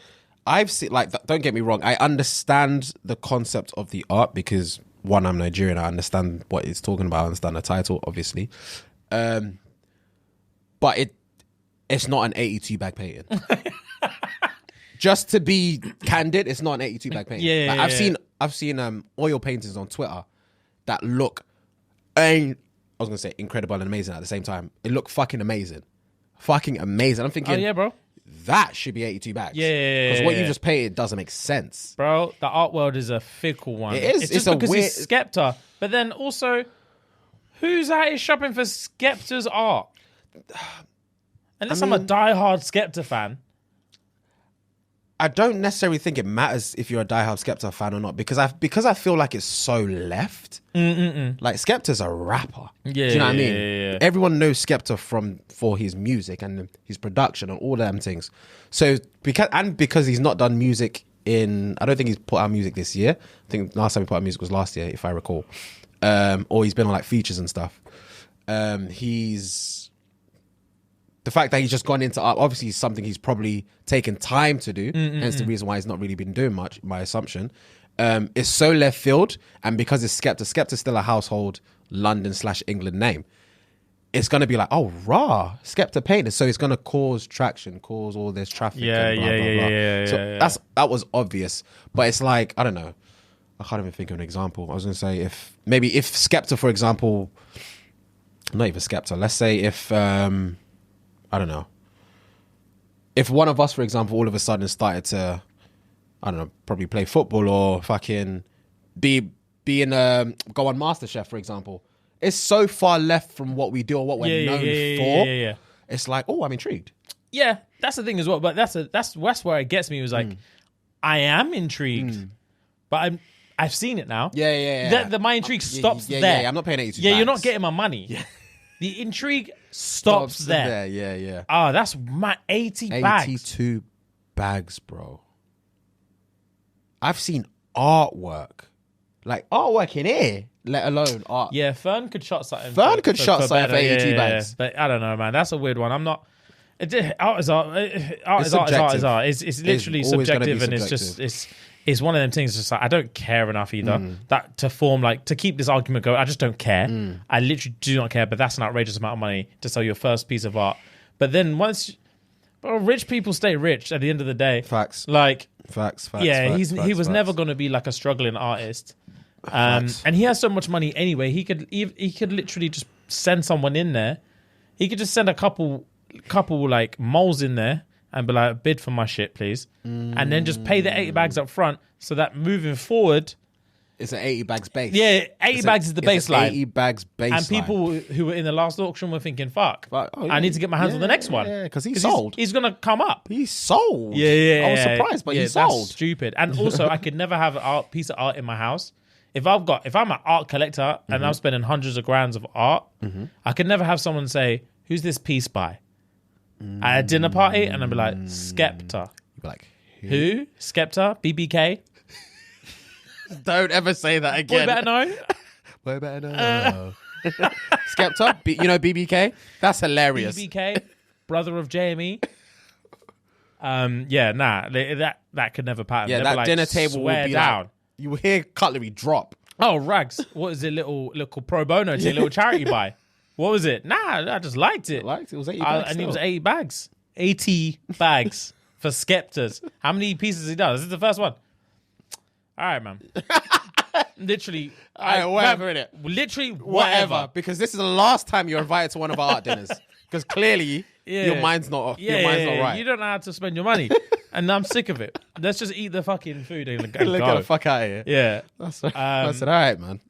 I've seen. Like, don't get me wrong. I understand the concept of the art because one, I'm Nigerian. I understand what it's talking about. I understand the title, obviously. But it's not an 82 bag painting. Just to be candid, it's not an 82 bag painting. Yeah, like, I've seen oil paintings on Twitter that look, I was gonna say incredible and amazing at the same time. It looked fucking amazing. I'm thinking, Oh yeah, bro. that should be 82 bags. Yeah. Because what you just painted doesn't make sense. Bro, the art world is a fickle one. It is. It's just because it's Skepta. But then also, who's out here shopping for Skepta's art? Unless I'm a diehard Skepta fan. I don't necessarily think it matters if you're a diehard Skepta fan or not because I feel like it's so left. Like Skepta's a rapper. Yeah, do you know what I mean? yeah. Everyone knows Skepta for his music and his production and all them things. So because he's not done music I don't think he's put out music this year. I think last time he put out music was last year, if I recall. Or he's been on like features and stuff. The fact that he's just gone into art, obviously, is something he's probably taken time to do. Hence the reason why he's not really been doing much, my assumption. It's so left field. And because it's Skepta's still a household London/England name. It's going to be like, oh, rah, Skepta painted. So it's going to cause traction, cause all this traffic. Yeah, and blah, blah, blah. So that was obvious. But it's like, I don't know. I can't even think of an example. I was going to say if Skepta, for example, not even Skepta, let's say if, I don't know. If one of us, for example, all of a sudden started to, I don't know, probably play football or fucking go on MasterChef, for example. It's so far left from what we do or what we're known for. Yeah. It's like, oh, I'm intrigued. Yeah, that's the thing as well. But that's where it gets me. It was like, I am intrigued, but I've seen it now. Yeah. My intrigue stops there. Yeah, I'm not paying 82 Yeah, bags. you're not getting my money. Yeah. The intrigue stops there. Yeah. Oh, that's my 80 bags. 82 bags, bro. I've seen artwork. Like, artwork in here, let alone art. Yeah, Fern could shot something. Fern could shot something for 82 bags. But I don't know, man. That's a weird one. I'm not... Art is art. Art is subjective. art. It's literally subjective, and subjective. it's one of them things. Just like I don't care enough either that to keep this argument going. I just don't care. I literally do not care. But that's an outrageous amount of money to sell your first piece of art. But then rich people stay rich at the end of the day. Facts. Like Facts. Yeah, he was never going to be like a struggling artist. And he has so much money anyway. He could literally just send someone in there. He could just send a couple like moles in there and be like, bid for my shit, please. And then just pay the 80 bags up front so that moving forward, it's an 80 bags base. Yeah, 80 bags is the baseline. 80 bags baseline. And people who were in the last auction were thinking, fuck, I need to get my hands on the next one. Yeah, because he's sold. He's going to come up. He's sold. Yeah. I was surprised, but he's sold. That's stupid. And also, I could never have a piece of art in my house. If I'm an art collector and I'm spending hundreds of grands of art, I could never have someone say, who's this piece by? At a dinner party, and I'd be like, Skepta. You'd be like, who? Skepta? BBK? Don't ever say that again. Boy better know. Boy better know. Skepta? BBK? That's hilarious. BBK, brother of JME. That could never pattern. Yeah, that like, dinner table would be down. Like, you will hear cutlery drop. Oh, rags. What is it? Little pro bono to a little charity buy. What was it? Nah, I just liked it. It was 80 bags. And it was 80 bags. 80 bags for Skeptas. How many pieces has he done? This is the first one. All right, man. Literally. Whatever, innit? Literally, whatever. Because this is the last time you're invited to one of our art dinners. Because clearly, your mind's not right. You don't know how to spend your money. And I'm sick of it. Let's just eat the fucking food and go. Get the fuck out of here. Yeah. I said, all right, man.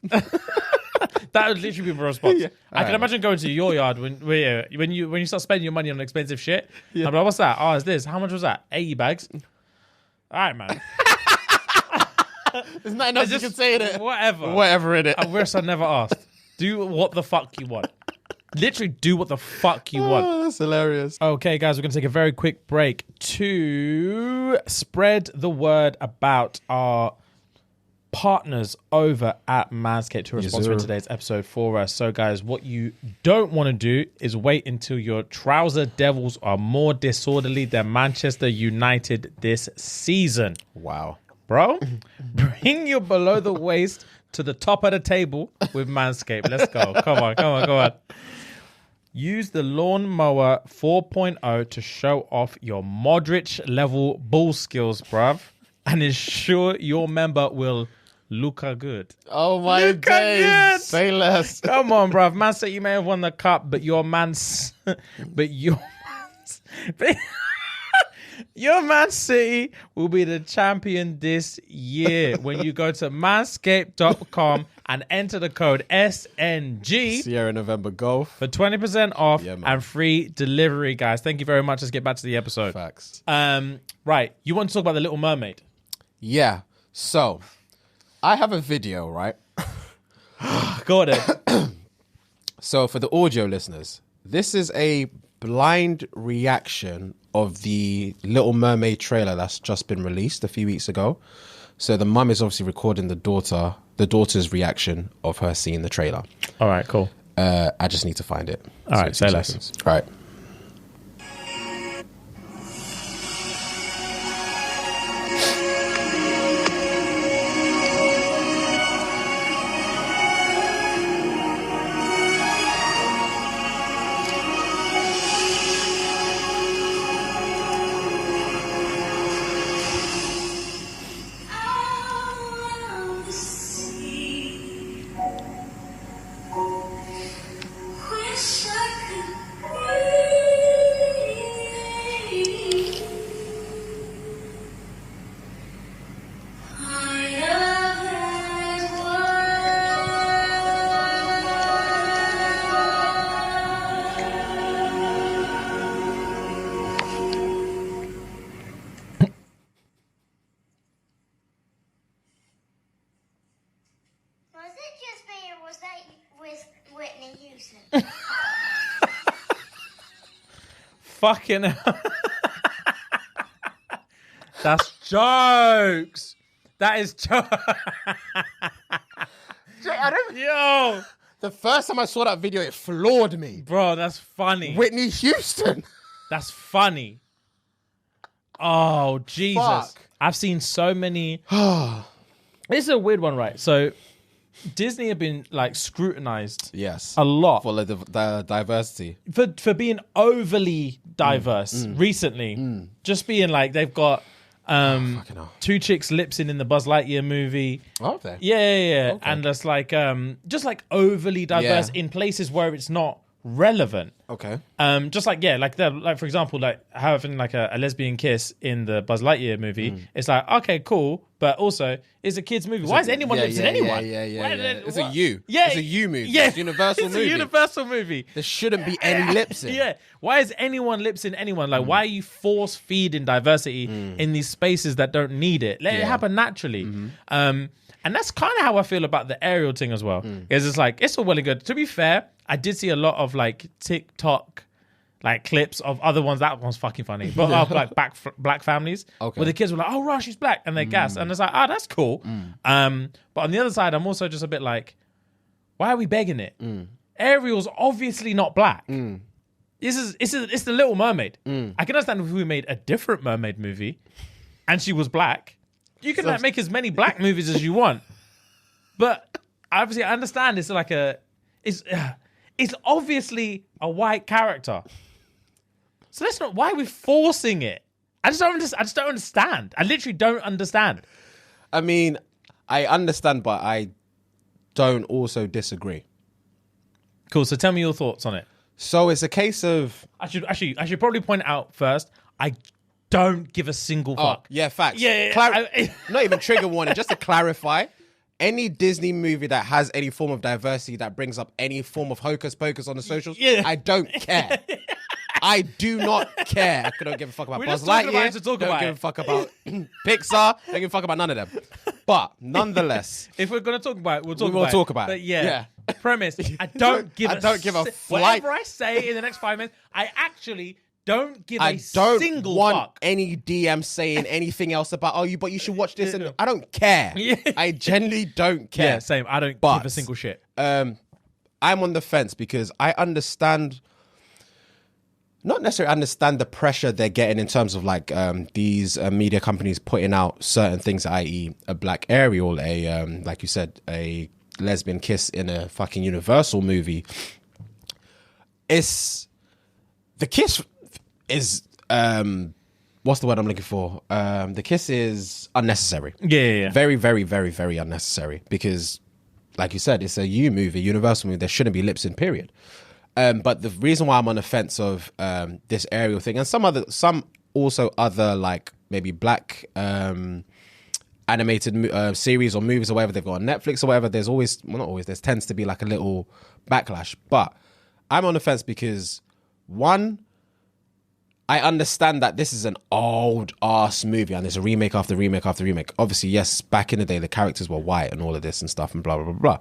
That would literally be my response. Yeah. I can imagine going to your yard when you start spending your money on expensive shit. Yeah. I'm like, what's that? Oh, it's this. How much was that? 80 bags. All right, man. There's nothing else you can say in it. Whatever in it. I wish I never asked. Do what the fuck you want. Literally do what the fuck you want. Oh, that's hilarious. Okay, guys, we're going to take a very quick break to spread the word about our partners over at Manscaped who are sponsoring today's episode for us. So, guys, what you don't want to do is wait until your trouser devils are more disorderly than Manchester United this season. Wow. Bro, bring your below the waist to the top of the table with Manscaped. Let's go. Come on. Use the Lawnmower 4.0 to show off your Modric level ball skills, bruv, and ensure your member will look good. Oh my days. Say less. Come on, bruv. Man said you may have won the cup, but your Man City will be the champion this year when you go to manscaped.com and enter the code SNG Sierra November Golf for 20% off and free delivery, guys. Thank you very much. Let's get back to the episode. Facts. Right. You want to talk about the Little Mermaid? Yeah. So, I have a video, right? Go on. So, for the audio listeners, this is a blind reaction of the Little Mermaid trailer that's just been released a few weeks ago. So the mum is obviously recording the daughter's reaction of her seeing the trailer. All right, cool. I just need to find it. All right, say less. All right. Was it just me, or was that with Whitney Houston? Fucking hell. That's jokes. That is jokes. Yo. The first time I saw that video, it floored me. Bro, that's funny. Whitney Houston. That's funny. Oh, Jesus. Fuck. I've seen so many. This is a weird one, right? So Disney have been like scrutinized Yes. a lot For the diversity. for being overly diverse recently. Just being like they've got Fucking hell. two chicks lip syncing in the Buzz Lightyear movie. Oh, okay. Yeah. Okay. And that's like just like overly diverse Yeah. in places where it's not relevant. Okay. Just like for example, like having like a lesbian kiss in the Buzz Lightyear movie. It's like, okay, cool, but also it's a kids movie. Why is anyone lip syncing anyone? Yeah. Why- It's a you. Yeah, It's a you movie. Yeah, It's a universal it's movie. a universal movie. There shouldn't be any lip sync. Yeah. Why is anyone lip syncing anyone? Like, why are you force feeding diversity in these spaces that don't need it? Let it happen naturally. And that's kind of how I feel about the Ariel thing as well. Is it's like, it's all well and good. To be fair, I did see a lot of like TikTok like clips of other ones. That one's fucking funny. But of like black families where the kids were like, oh, right, she's black. And they're gassed. And it's like, oh, that's cool. But on the other side, I'm also just a bit like, why are we begging it? Ariel's obviously not black. It's the Little Mermaid. I can understand if we made a different mermaid movie and she was black. You can like make as many black movies as you want. But obviously I understand it's like it's obviously a white character. So that's not why we're forcing it. I just don't understand. I literally don't understand. I mean, I understand, but I don't also disagree. Cool. So tell me your thoughts on it. So it's a case of... I should probably point out first, I don't give a single fuck. Yeah, facts. Yeah. Not even trigger warning, just to clarify. Any Disney movie that has any form of diversity that brings up any form of hocus pocus on the socials, I don't care. I do not care. I don't give a fuck about We're Buzz just talking about Lightyear. it to talk Don't about give it. a fuck about Pixar. Don't give a fuck about none of them. But nonetheless, If we're gonna talk about it, we'll will talk about it. But yeah. Premise: I don't give a flight. whatever I say in the next 5 minutes. I actually don't give I a don't single want fuck. any DM saying anything else about, but you should watch this. And I don't care. Yeah. I genuinely don't care. Yeah, same. I don't But, give a single shit. I'm on the fence because I understand, not necessarily understand the pressure they're getting in terms of like these media companies putting out certain things, i.e. a black Ariel, like you said, a lesbian kiss in a fucking Universal movie. The kiss is what's the word I'm looking for? The kiss is unnecessary. Yeah. Very, very, very, very unnecessary because, like you said, it's a Universal movie. There shouldn't be lip sync, period. But the reason why I'm on the fence of this Ariel thing and some other like maybe black animated series or movies or whatever they've got on Netflix or whatever, there tends to be like a little backlash. But I'm on the fence because, one, I understand that this is an old ass movie and there's a remake after remake after remake. Obviously, yes, back in the day, the characters were white and all of this and stuff and blah, blah, blah,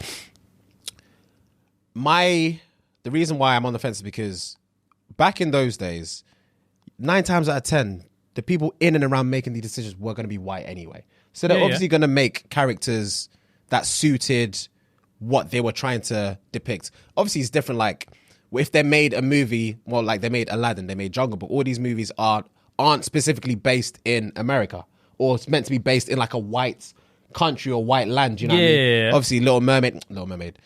blah. The reason why I'm on the fence is because back in those days, 9 times out of 10, the people in and around making these decisions were going to be white anyway. So they're obviously going to make characters that suited what they were trying to depict. Obviously, it's different. Like, if they made a movie, well, like they made Aladdin, they made Jungle Book, all these movies aren't specifically based in America, or it's meant to be based in like a white country or white land, you know what I mean? Yeah. Obviously, Little Mermaid.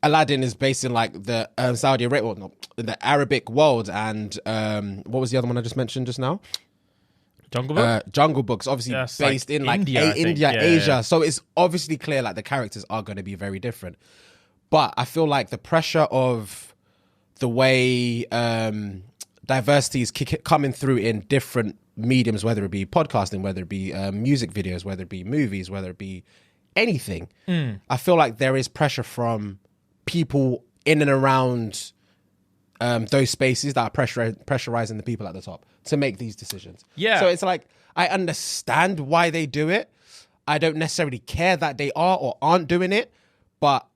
Aladdin is based in like the Saudi Arabia, well, no, the Arabic world, and what was the other one I just mentioned just now? Jungle Book? Jungle Book's obviously based in like India, India, Yeah, Asia. yeah. So it's obviously clear like the characters are going to be very different. But I feel like the pressure of the way diversity is coming through in different mediums, whether it be podcasting, whether it be music videos, whether it be movies, whether it be anything, I feel like there is pressure from people in and around those spaces that are pressurizing the people at the top to make these decisions. Yeah. So it's like, I understand why they do it. I don't necessarily care that they are or aren't doing it, but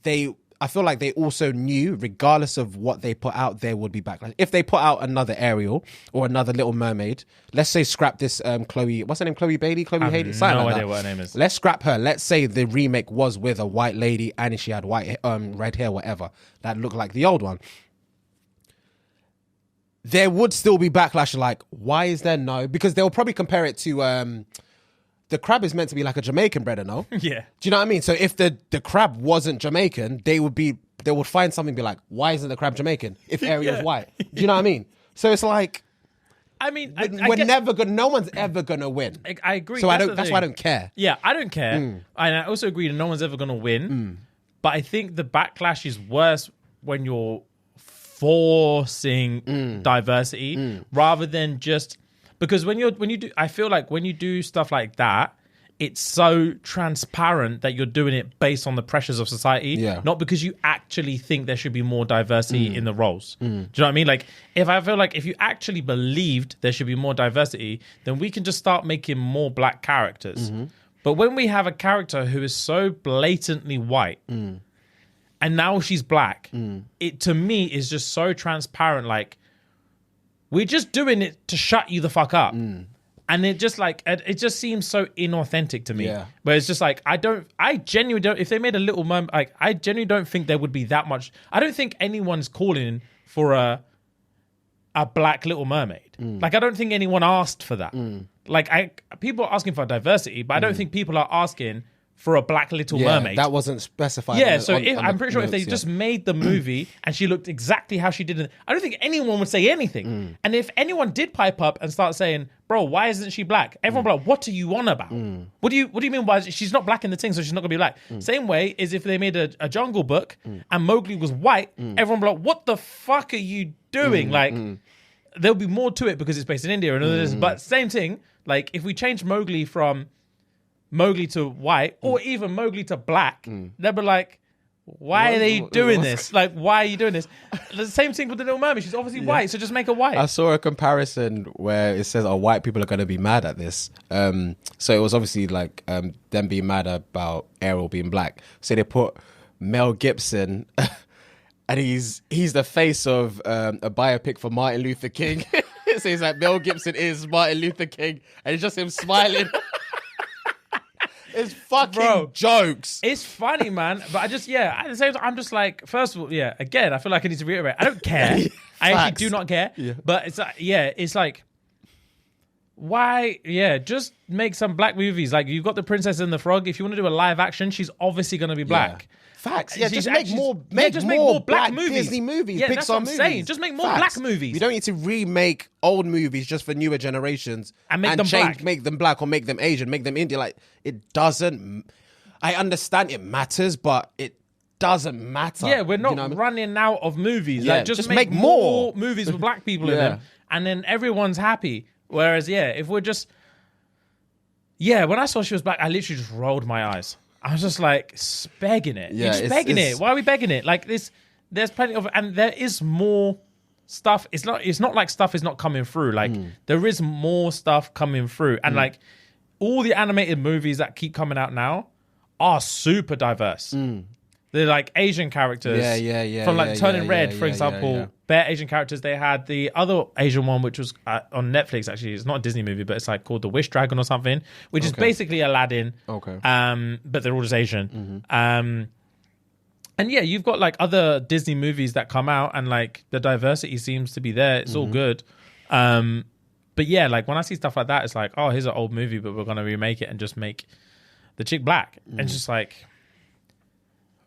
I feel like they also knew, regardless of what they put out, there would be backlash. If they put out another Ariel or another Little Mermaid, let's say scrap this Chloe, what's her name? Chloe Bailey? Chloe Haley? No idea what her name is. Let's scrap her. Let's say the remake was with a white lady and she had red hair, whatever, that looked like the old one. There would still be backlash, like, why is there no? Because they'll probably compare it to the crab is meant to be like a Jamaican bread, no? Yeah. Do you know what I mean? So if the crab wasn't Jamaican, they would find something and be like, why isn't the crab Jamaican if Ariel's white? Do you know what I mean? So it's like, I mean, we're never gonna. No one's ever gonna win. I agree. So that's why I don't care. Yeah, I don't care. And I also agree that no one's ever going to win. But I think the backlash is worse when you're forcing diversity rather than just because when you do, I feel like when you do stuff like that, it's so transparent that you're doing it based on the pressures of society, not because you actually think there should be more diversity in the roles. Do you know what I mean? Like, I feel like if you actually believed there should be more diversity, then we can just start making more black characters. But when we have a character who is so blatantly white, and now she's black, it to me is just so transparent. Like, we're just doing it to shut you the fuck up. And it just seems so inauthentic to me. Yeah. Where it's just like, I genuinely don't, if they made a Little Mermaid, like, I genuinely don't think there would be that much. I don't think anyone's calling for a black Little Mermaid. Like, I don't think anyone asked for that. Like, people are asking for diversity, but I don't think people are asking for a black Little Mermaid. That wasn't specified. Yeah, so I'm pretty sure if they just made the movie and she looked exactly how she did, I don't think anyone would say anything. And if anyone did pipe up and start saying, bro, why isn't she black? Everyone would be like, what are you on about? What do you mean why she's not black in the thing, so she's not gonna be black? Same way as if they made a Jungle Book and Mowgli was white, everyone would be like, what the fuck are you doing? Like, there'll be more to it because it's based in India and all this, but same thing, like if we change Mowgli from Mowgli to white or even Mowgli to black, they'll be like, why are they doing this? Like, why are you doing this? The same thing with the Little Mermaid. She's obviously white, so just make her white. I saw a comparison where it says, white people are going to be mad at this. So it was obviously like them being mad about Ariel being black. So they put Mel Gibson and he's the face of a biopic for Martin Luther King. So he's like, Mel Gibson is Martin Luther King, and it's just him smiling. It's fucking jokes. It's funny, man. But at the same time, I'm just like, first of all, again, I feel like I need to reiterate, I don't care. I actually do not care. Yeah. But it's like, it's like, why? Yeah, just make some black movies. Like, you've got The Princess and the Frog. If you want to do a live action, she's obviously going to be black. Facts. Yeah, just make more black movies. Disney movies, yeah, Pixar that's what I'm movies. saying. Just make more black movies. You don't need to remake old movies just for newer generations and make them black. Make them black or make them Asian, make them Indian. Like, it doesn't. I understand it matters, but it doesn't matter. Yeah, we're not running out of movies. Yeah, like, just make more movies with black people in them, and then everyone's happy. Whereas, if we're just, when I saw she was black, I literally just rolled my eyes. I was just like, begging it. Yeah, You're just begging it. Why are we begging it? Like, there's plenty of, and there is more stuff. It's not like stuff is not coming through. Like, there is more stuff coming through. And like, all the animated movies that keep coming out now are super diverse. the like Asian characters. Yeah. From like Turning Red, for yeah, example. yeah. Bare Asian characters. They had the other Asian one, which was on Netflix. Actually, it's not a Disney movie, but it's like called The Wish Dragon or something, which is basically Aladdin. Okay. But they're all just Asian. And yeah, you've got like other Disney movies that come out, and like the diversity seems to be there. It's all good. But yeah, like when I see stuff like that, it's like, oh, here's an old movie, but we're gonna remake it and just make the chick black. And it's just like,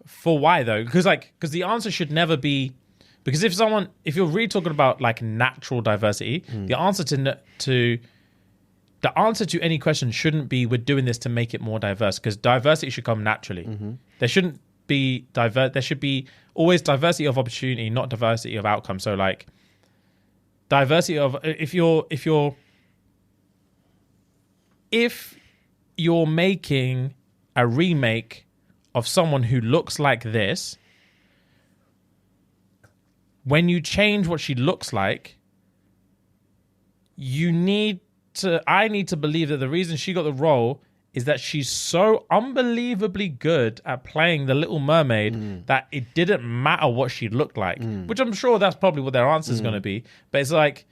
for why though? Because the answer should never be, because if you're really talking about like natural diversity, the answer to any question shouldn't be we're doing this to make it more diverse, because diversity should come naturally. There shouldn't be there should be always diversity of opportunity, not diversity of outcome. So like diversity of if you're making a remake of someone who looks like this, when you change what she looks like, I need to believe that the reason she got the role is that she's so unbelievably good at playing the Little Mermaid that it didn't matter what she looked like, which I'm sure that's probably what their answer is going to be. But it's like,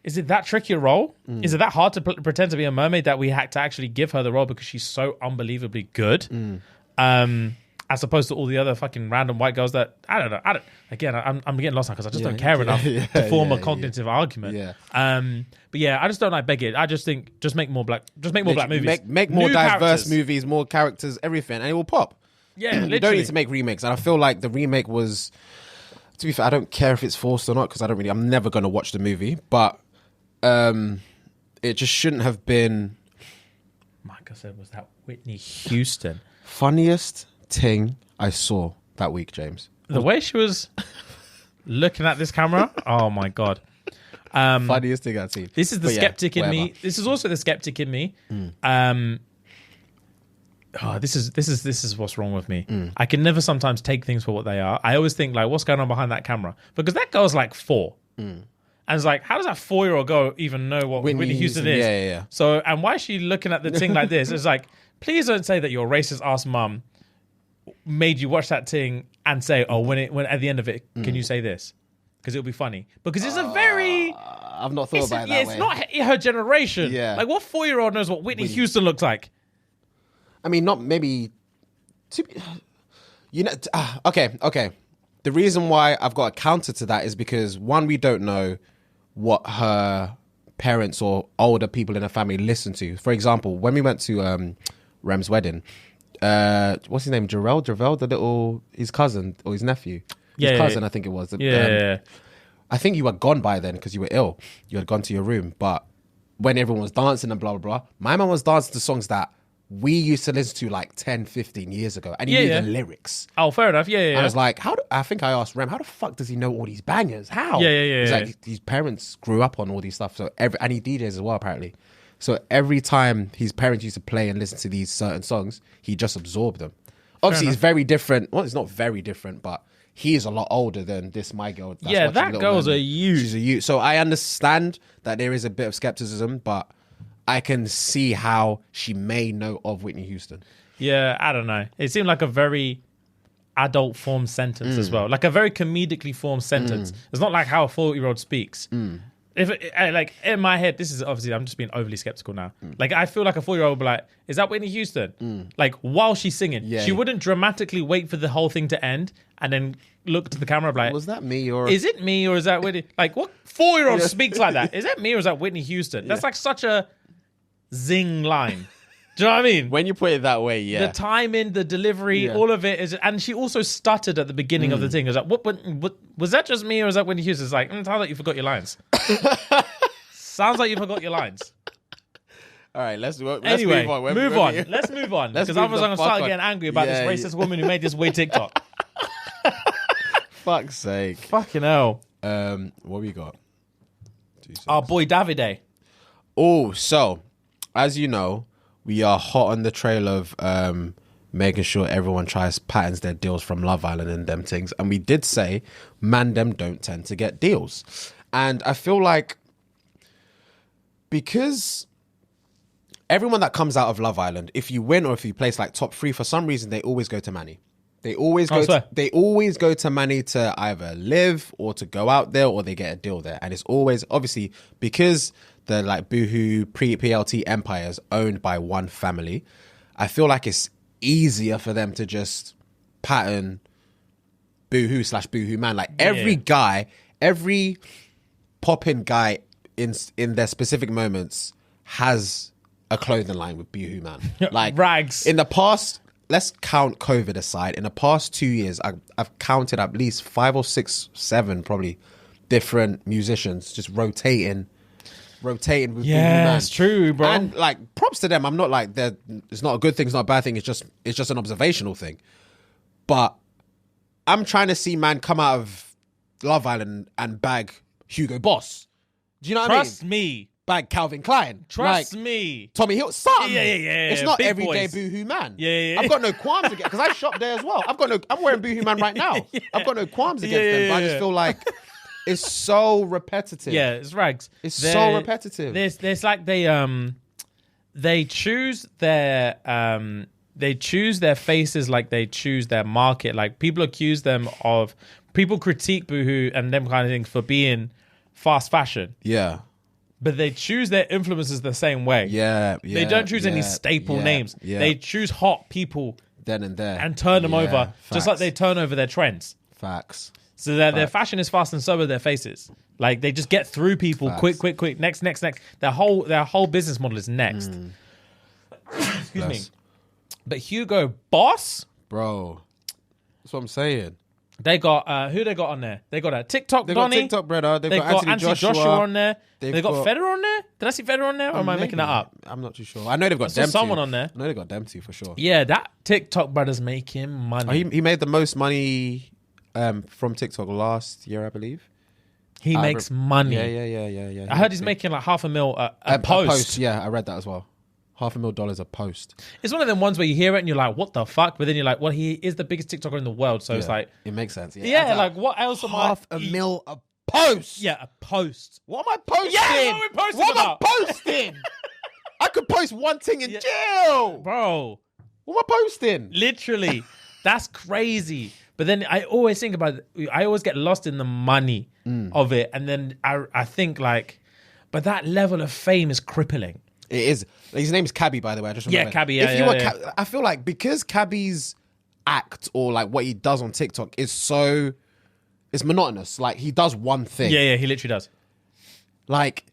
is it that tricky a role? Is it that hard to pretend to be a mermaid that we had to actually give her the role because she's so unbelievably good? As opposed to all the other fucking random white girls that I don't know. Again, I'm getting lost now because I just don't care enough to form a cognitive argument. But yeah, I just don't like beg it. I just think just make more black movies. Make more New diverse characters. movies, more characters, everything, and it will pop. Yeah, You literally. don't need to make remakes. And I feel like the remake was, to be fair, I don't care if it's forced or not, because I'm never going to watch the movie, but it just shouldn't have been. Like I said, was that Whitney Houston? Funniest thing I saw that week, James. The way she was looking at this camera, oh my God. Funniest thing I've seen. This is the But yeah, skeptic in whatever. me. This is also the skeptic in me. This is what's wrong with me. I can never sometimes take things for what they are. I always think like, what's going on behind that camera? Because that girl's like 4. And it's like, how does that 4-year-old girl even know what Whitney Houston is? Yeah. So, and why is she looking at the thing like this? It's like, please don't say that your racist ass mum made you watch that thing and say, oh, when at the end of it, can you say this? Because it'll be funny. Because it's a very... I've not thought about it that way. It's not her generation. Yeah. Like, what 4-year-old knows what Whitney Houston looks like? I mean, not maybe. Okay. The reason why I've got a counter to that is because, one, we don't know what her parents or older people in her family listen to. For example, when we went to Rem's wedding, what's his name? Jarrell, his cousin or his nephew. His cousin, I think it was. Yeah. I think you were gone by then because you were ill. You had gone to your room. But when everyone was dancing and blah, blah, blah, my mum was dancing to songs that we used to listen to like 10, 15 years ago. And he knew the lyrics. Oh, fair enough. Yeah. I was like, I think I asked Rem, how the fuck does he know all these bangers? How? Yeah. He's like, his parents grew up on all these stuff. So and he DJs as well, apparently. So every time his parents used to play and listen to these certain songs, he just absorbed them. Obviously, he's very different. Well, it's not very different, but he is a lot older than this my girl. That's that girl's a youth. She's a youth. So I understand that there is a bit of skepticism, but I can see how she may know of Whitney Houston. Yeah, I don't know. It seemed like a very adult formed sentence as well. Like a very comedically formed sentence. It's not like how a 4-year-old speaks. If like in my head, this is obviously I'm just being overly skeptical now. Like I feel like a 4-year-old would be like, "Is that Whitney Houston?" Like while she's singing, she wouldn't dramatically wait for the whole thing to end and then look to the camera and be like, Was that me or is it me or is that Whitney? Like what 4-year-old speaks like that? Is that me or is that Whitney Houston? That's like such a zing line. Do you know what I mean? When you put it that way, yeah. The timing, the delivery, all of it is, and she also stuttered at the beginning of the thing. It was like, what was that just me or is that Whitney Houston? It's like, sounds like you forgot your lines. Sounds like you forgot your lines. All right, let's move on. Let's move on. Because otherwise I'm going to start getting angry about this racist woman who made this weird TikTok. Fuck's sake. Fucking hell. What we got? Our boy Davide. Oh, so, as you know, we are hot on the trail of making sure everyone patterns their deals from Love Island and them things. And we did say, man, them don't tend to get deals. And I feel like because everyone that comes out of Love Island, if you win or if you place like top 3, for some reason, they always go to Manny. They always I go. swear. They always go to Manny to either live or to go out there, or they get a deal there. And it's always obviously because the like Boohoo pre-PLT empire is owned by one family. I feel like it's easier for them to just pattern Boohoo / Boohoo Man. Like every guy, every pop-in guy in their specific moments has a clothing line with Boohoo Man. Like Rags. in the past. Let's count COVID aside. In the past 2 years, I've counted at least 5 or 6, 7 probably different musicians just rotating with Boohoo Man. It's true, bro. And like props to them. I'm not like that. It's not a good thing. It's not a bad thing. It's just an observational thing. But I'm trying to see man come out of Love Island and bag Hugo Boss. Do you know what I mean? Trust me. Bag Calvin Klein. Trust like, me. Tommy Hill. Something. Yeah. It's not Big everyday boys. Boohoo Man. Yeah. I've got no qualms against because I shop there as well. I'm wearing Boohoo Man right now. I've got no qualms against them, but I just feel like it's so repetitive. Yeah, it's rags. So repetitive. There's like they choose their faces like they choose their market. Like people critique Boohoo and them kind of things for being fast fashion. Yeah. But they choose their influencers the same way. Yeah. They don't choose any staple names. Yeah. They choose hot people Then and there. and turn them over, just like facts. they turn over their trends. Facts. So their fashion is fast and so are their faces. Like they just get through people quick. Next. Their whole business model is next. Excuse me. But Hugo Boss, Bro. That's what I'm saying. they got who they got on there? They got a TikTok They got Donny. TikTok brother. They've They got got Anthony Joshua on there. They've They got got- Federer on there. Did I see Federer on there? Or am I making that up? I'm not too sure. I know they've got saw them someone on there. I know they got them too for sure. Yeah, that TikTok brother's making money. He made the most money from TikTok last year, I believe. He makes money. Yeah. I heard he's making like $500,000 a post. Yeah, I read that as well. $500,000 a post. It's one of them ones where you hear it and you're like, what the fuck? But then you're like, well, he is the biggest TikToker in the world. So it's Yeah, like, it makes sense. yeah, like what else am I? $500,000 a post. Yeah, a post. What am I posting? Yeah, what are we posting What am I about? posting? I could post one thing in jail. Bro, What am I posting? literally. That's crazy. But then I always think about it. I always get lost in the money of it. And then I think like, but that level of fame is crippling. It is. His name's Cabby, by the way. I just remember. Cabby, I feel like because Cabby's act or like what he does on TikTok is so, it's monotonous. Like he does one thing. Yeah, he literally does. Like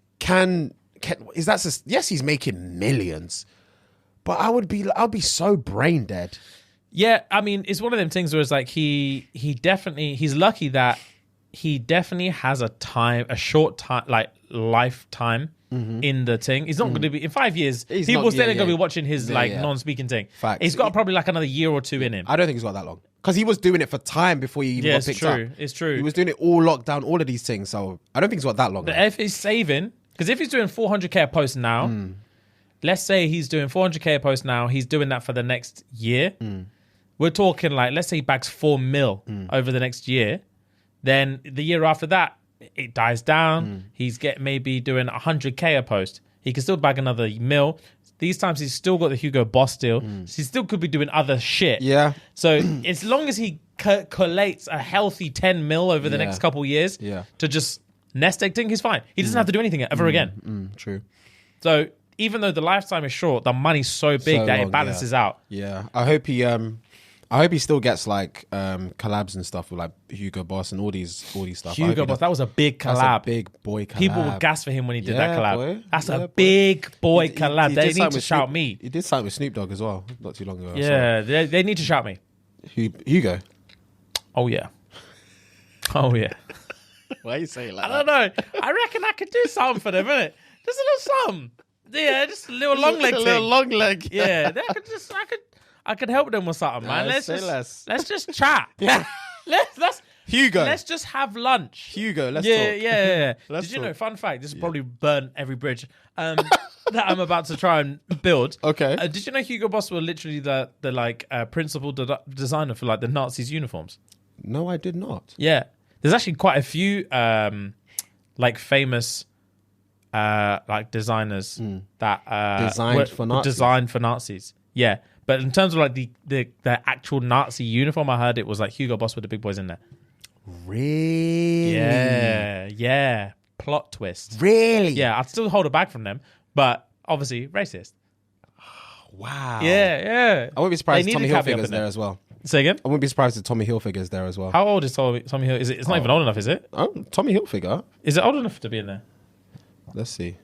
is that just, yes, he's making millions, but I'd be so brain dead. Yeah, I mean, it's one of them things where it's like he's lucky that he definitely has a short time, like lifetime in the thing. He's not going to be, in 5 years, people still going to be watching his non-speaking thing. Facts. He's got probably like another year or two in him. I don't think he's got that long because he was doing it for time before he even got picked up. It's true. He was doing it all lockdown, all of these things. So I don't think he's got that long. But if he's saving, because if he's doing 400k a post now, let's say he's doing 400k a post now, he's doing that for the next year. We're talking like, let's say he bags 4 mil over the next year. Then the year after that, it dies down. He's maybe doing 100k a post. He can still bag another mil. These times he's still got the Hugo Boss deal. So he still could be doing other shit. Yeah. So as long as he collates a healthy 10 mil over the next couple years to just nest egg thing, he's fine. He doesn't have to do anything ever again. True. So even though the lifetime is short, the money's so big that it balances out. Yeah. I hope he still gets like collabs and stuff with like Hugo Boss and all these stuff. Hugo Boss, that was a big collab. That's a big boy collab. People were gassed for him when he did that Yeah, collab. boy. That's Yeah, a boy. big boy collab. He They did need something to with shout Snoop- me. He did something with Snoop Dogg as well, not too long ago. Yeah, they need to shout me. Hugo. Oh yeah. Oh yeah. Why are you saying like I don't know. I reckon I could do something for them, innit? Just a little something. Yeah, just a little long leg a thing. little long leg. Yeah, I could help them with something, man. Say less. Let's just chat. Yeah. Let's Hugo. Let's just have lunch. Hugo, let's Yeah. talk. Did you know? Fun fact. This will probably burn every bridge that I'm about to try and build. Okay. Did you know Hugo Boss were literally the principal designer for like the Nazis uniforms? No, I did not. Yeah. There's actually quite a few like famous like designers that Designed for Nazis. Designed for Nazis. Yeah. But in terms of like the actual Nazi uniform, I heard it was like Hugo Boss with the big boys in there. Really? Yeah. Plot twist. Really? Yeah, I'd still hold it back from them, but obviously racist. Wow. Yeah. I wouldn't be surprised They if Tommy needed Cappy Hilfiger's up in there there. as well. Say again? I wouldn't be surprised if Tommy Hilfiger's there as well. How old is Tommy Hill? It's not even old enough, is it? Oh, Tommy Hilfiger? Is it old enough to be in there? Let's see.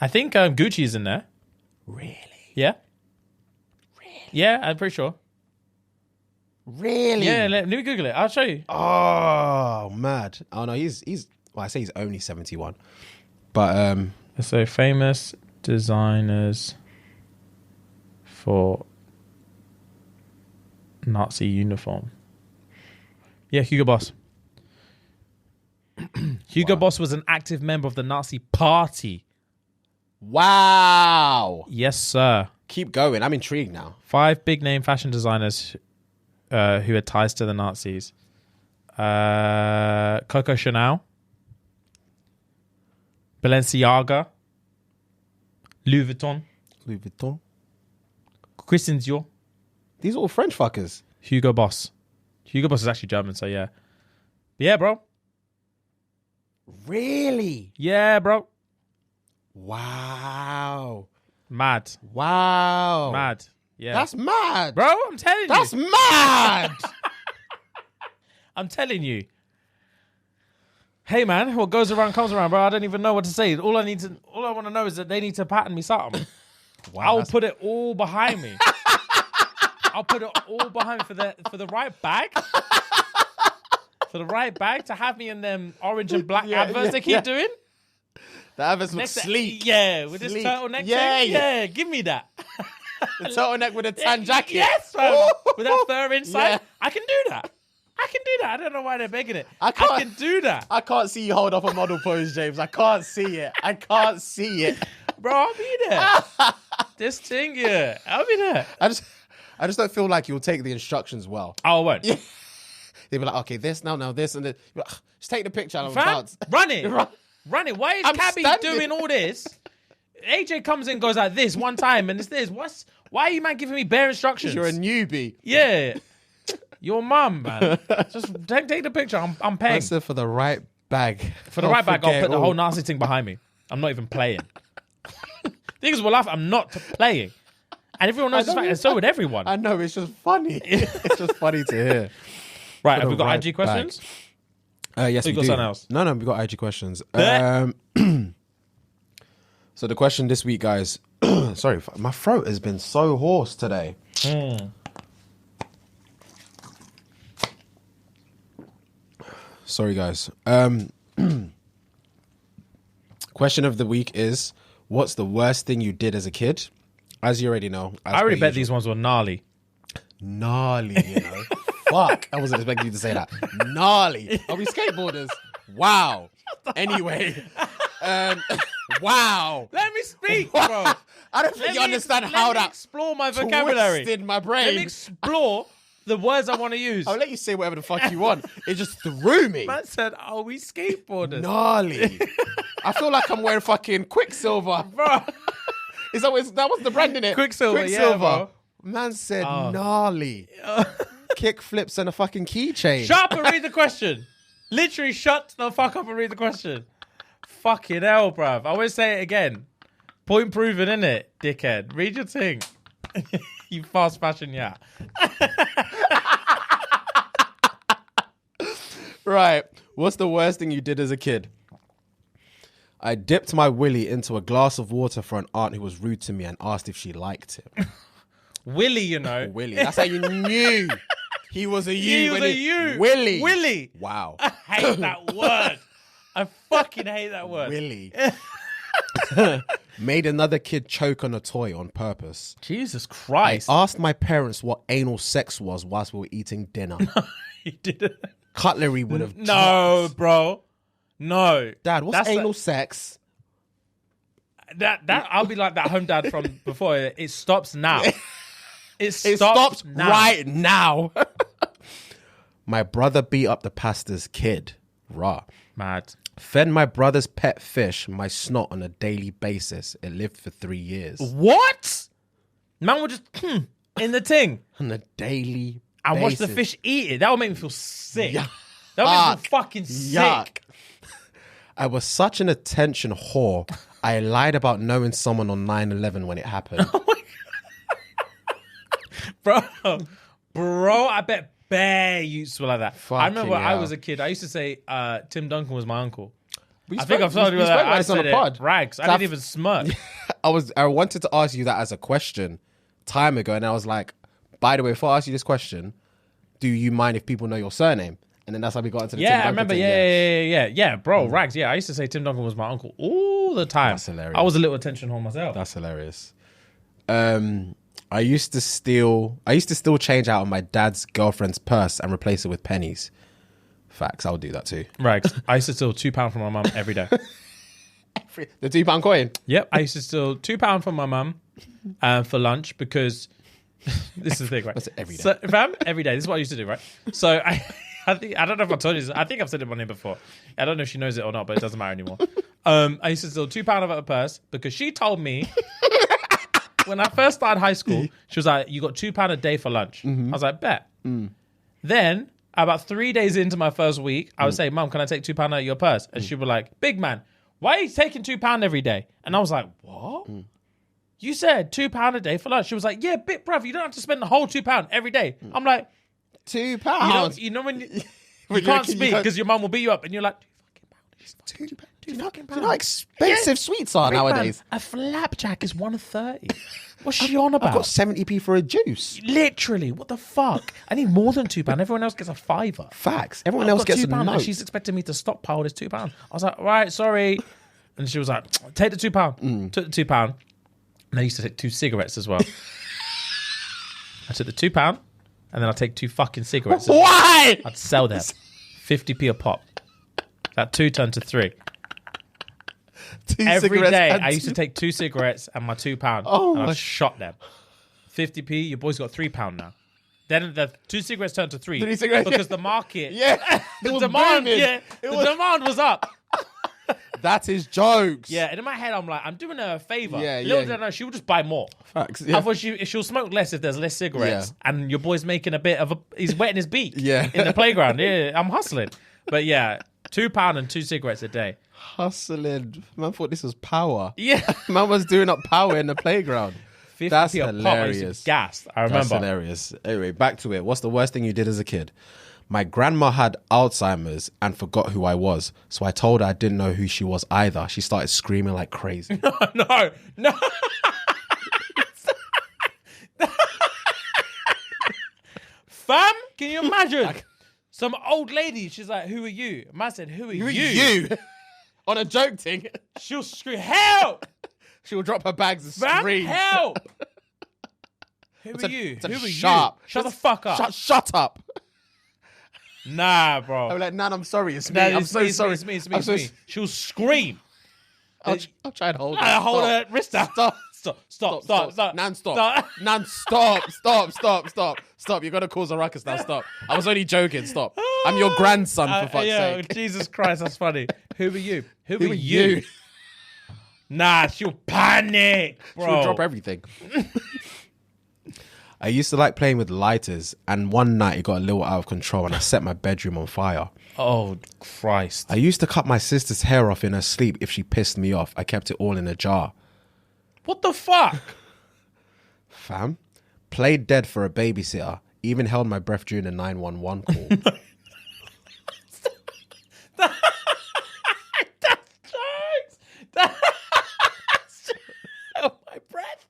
I think Gucci is in there. Really? Yeah. Yeah, I'm pretty sure. Really? Yeah, let me Google it. I'll show you. Oh, mad. Oh, no, he's well, I say he's only 71. But, So famous designers for Nazi uniform. Yeah, Hugo Boss. Hugo Boss was an active member of the Nazi Party. wow. Yes, sir. Keep going. I'm intrigued now. 5 big name fashion designers who had ties to the Nazis. Coco Chanel, Balenciaga, Louis Vuitton, Christian Dior, These are all French fuckers. Hugo Boss. Hugo Boss is actually German, so yeah. But yeah, bro. Really? Yeah, bro. Wow. Mad. Wow. Mad. Yeah. That's mad. Bro, I'm telling you. That's mad. I'm telling you. Hey man, what goes around comes around, bro. I don't even know what to say. All I want to know is that they need to pattern me something. Wow, I'll put it all behind me. I'll put it all behind me for the right bag. For the right bag to have me in them orange and black adverts they keep doing. The adverts look sleek. Yeah, with this Sleek. turtleneck Yeah, thing. yeah. Yeah, give me that. The turtleneck with a tan jacket. Yes, man. Oh. With that fur inside. Yeah. I can do that. I don't know why they're begging it. I I can't- can do that. I can't see you hold up a model pose, James. I can't see it. I can't see it. Bro, I'll be there. This thing, yeah. I'll be there. I just don't feel like you'll take the instructions well. Oh, I won't. Yeah. They'll be like, okay, this, now this, and then. You're like, just take the picture and Fam, bounce. run it. Run it. Why is I'm Cabby standing. doing all this? AJ comes in, goes like this one time, and it's this. Why are you, man, giving me bare instructions? You're a newbie. Yeah. Your mum, man. Just take the picture. I'm paying. I said for the right bag. For the right bag, I'll forget put the all. whole Nazi thing behind me. I'm not even playing. Niggas will laugh. I'm not playing. And everyone knows this fact, and so would everyone. I know, it's just funny. It's just funny to hear. Right, For have the we got right IG questions? Yes, Or we you got do. something else? No, we got IG questions. Bleh. So the question this week, guys. Sorry, my throat has been so hoarse today. Sorry, guys. Question of the week is: what's the worst thing you did as a kid? As you already know, I already bet these ones were gnarly. gnarly. You know, fuck. I wasn't expecting you to say that. Gnarly. Are we skateboarders? Wow. Anyway, wow. Let me speak, bro. I don't think you understand how let me that explore my vocabulary. twisted my Let brain. me explore the words I want to use. I'll let you say whatever the fuck you want. It just threw me. Man said, "Are we skateboarders?" Gnarly. I feel like I'm wearing fucking Quicksilver. bro. Is that was the brand in it? Quicksilver, yeah, bro. Man said gnarly. Kick flips and a fucking keychain. Shut up and read the question. Literally, shut the fuck up and read the question. Fucking hell, bruv. I won't say it again. Point proven, innit, dickhead. Read your thing. You fast fashion, yeah. Right. What's the worst thing you did as a kid? I dipped my willy into a glass of water for an aunt who was rude to me and asked if she liked it. Willy, you know. Willy. That's how you knew he was a you. He was when a you. Willy. Willy. Wow. I hate that word. I fucking hate that word. Willy. Made another kid choke on a toy on purpose. Jesus I Christ. asked my parents what anal sex was whilst we were eating dinner. You didn't. Cutlery would have No, bro. No. Dad, what's That's anal sex? That I'll be like that home dad from before. It stops now. It It stops stops now. right now. My brother beat up the pastor's kid. Rah. Mad. Fed my brother's pet fish my snot on a daily basis. It lived for 3 years. What? Man would just in the thing On a daily and watch the basis. fish eat it. That would make me feel sick. Yuck. That would make me feel fucking Yuck. sick. I was such an attention whore. I lied about knowing someone on 9/11 when it happened. Bro, I bet bare youths were like that. I remember when I hell. was a kid, I used to say Tim Duncan was my uncle. We I think I've told you we about that. spoke about I this on said a pod. it. Rags. I So didn't even smirk. I wanted to ask you that as a question time ago, and I was like, by the way, before I ask you this question, do you mind if people know your surname? And then that's how we got into the Tim Yeah, I Duncan remember. thing, Yeah, bro, Rags. Yeah, I used to say Tim Duncan was my uncle all the time. That's hilarious. I was a little attention whore myself. That's hilarious. I used to steal change out of my dad's girlfriend's purse and replace it with pennies. Facts, I'll do that too. Rags. I used to steal £2 from my mum every day. The £2 coin. Yep, I used to steal £2 from my mum for lunch because this is the thing, right? That's every day. So, fam, every day. This is what I used to do, right? So I don't know if I told you this. I think I've said it on here before. I don't know if she knows it or not, but it doesn't matter anymore. I used to steal £2 out of her purse because she told me when I first started high school, she was like, "You got £2 a day for lunch." I was like, "Bet." Then about 3 days into my first week, I would say, "Mum, can I take £2 out of your purse?" And she'd be like, "Big man, why are you taking £2 every day?" And I was like, "What? You said £2 a day for lunch." She was like, "Yeah, bit bruv, you don't have to spend the whole £2 every day." I'm like, £2. you know when you can't speak because your mum will beat you up, and you're like, Do you know how expensive sweets are nowadays? Man, a flapjack is £1.30. What's she on about? I've got 70p for a juice. Literally, what the fuck? I need more than £2. Everyone else gets a fiver. Facts. Everyone I've else got gets a £2 and note. she's expecting me to stockpile this £2. I was like, right, sorry. And she was like, take the £2. Took the £2. And I used to take 2 cigarettes as well. I took the £2 and then I'd take 2 fucking cigarettes. Why? I'd sell them. 50p a pop. That 2 turned to 3. Every day, I used to take 2 cigarettes and my £2, and I shot them. 50p, your boy's got £3 now. Then the 2 cigarettes turned to 3. 3 cigarettes, because the market, Yeah. the demand, demand was up. That is jokes. Yeah, and in my head, I'm like, I'm doing her a favor. Yeah, Little yeah. did I know, she will just buy more. Facts. Yeah. Otherwise, she'll smoke less if there's less cigarettes, and your boy's making a bit of he's wetting his beak. Yeah. In the playground. Yeah, I'm hustling. But yeah, £2 and 2 cigarettes a day. Hustling. Man thought this was power. Yeah. Man was doing up power in the playground. 50p That's a pop, I used to hilarious. be gassed. I That's remember. hilarious. Anyway, back to it. What's the worst thing you did as a kid? My grandma had Alzheimer's and forgot who I was. So I told her I didn't know who she was either. She started screaming like crazy. No. Fam, can you imagine? Some old lady, she's like, "Who are you?" Man said, "Who are you?" You. On a joke thing. She'll scream, "Help! She'll drop her bags and Fam, scream. help!" Who are you? it's a Who are sharp. you? Shut the fuck up. Shut up. Nah, bro. I'm like, Nan, I'm sorry. It's me. Nah, I'm it's so me, it's sorry. me, it's I'm so me. She'll scream. I'll try and hold her. I hold Stop. her wrist down. Stop. Nan, stop. Nan, stop. You're going to cause a ruckus now. Stop. I was only joking. Stop. I'm your grandson, for fuck's sake. Jesus Christ, that's funny. Who are you? Who Who are are you? you? Nah, she'll panic, bro. She'll drop everything. I used to like playing with lighters, and one night it got a little out of control and I set my bedroom on fire. Oh, Christ. I used to cut my sister's hair off in her sleep if she pissed me off. I kept it all in a jar. What the fuck? Fam. Played dead for a babysitter. Even held my breath during a 911 call. That's jokes. Held my breath.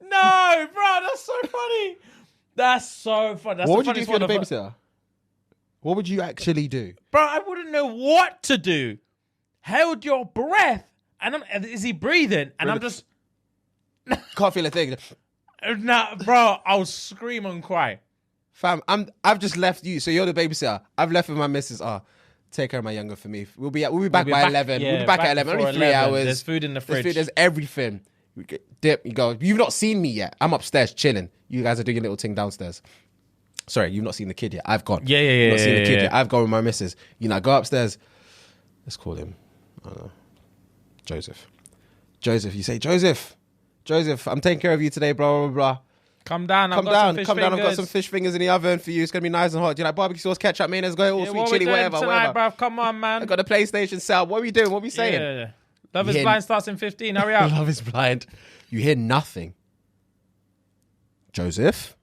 No, bro, that's so funny. That's so funny. That's What the would you do funniest if you had a one babysitter? What would you actually do? Bro, I wouldn't know what to do. Held your breath. And is he breathing? And I'm just... Can't feel a thing. Nah, bro, I'll scream and cry. Fam, I've just left you. So you're the babysitter. I've left with my missus. Take care of my younger for me. We'll be back by 11. Yeah, we'll be back at 11. before Only 3 hours. There's food in the fridge. There's everything. We get dip. You go. You've not seen me yet. I'm upstairs chilling. You guys are doing your little thing downstairs. Sorry, you've not seen the kid yet. I've gone. Yeah. You've not seen the kid yeah. yet. I've gone with my missus. I go upstairs. Let's call him. I don't know. Joseph. You say, Joseph, Joseph, I'm taking care of you today, blah, blah, blah. Come down. Come down. I've got some fish fingers in the oven for you. It's going to be nice and hot. Do you like barbecue sauce, ketchup, mayonnaise, go all sweet chili, whatever. Bruv? Come on, man. I got a PlayStation set up. What are we doing? What are we saying? Yeah. Love is Blind starts in 15. Hurry up. Love is Blind. You hear nothing. Joseph?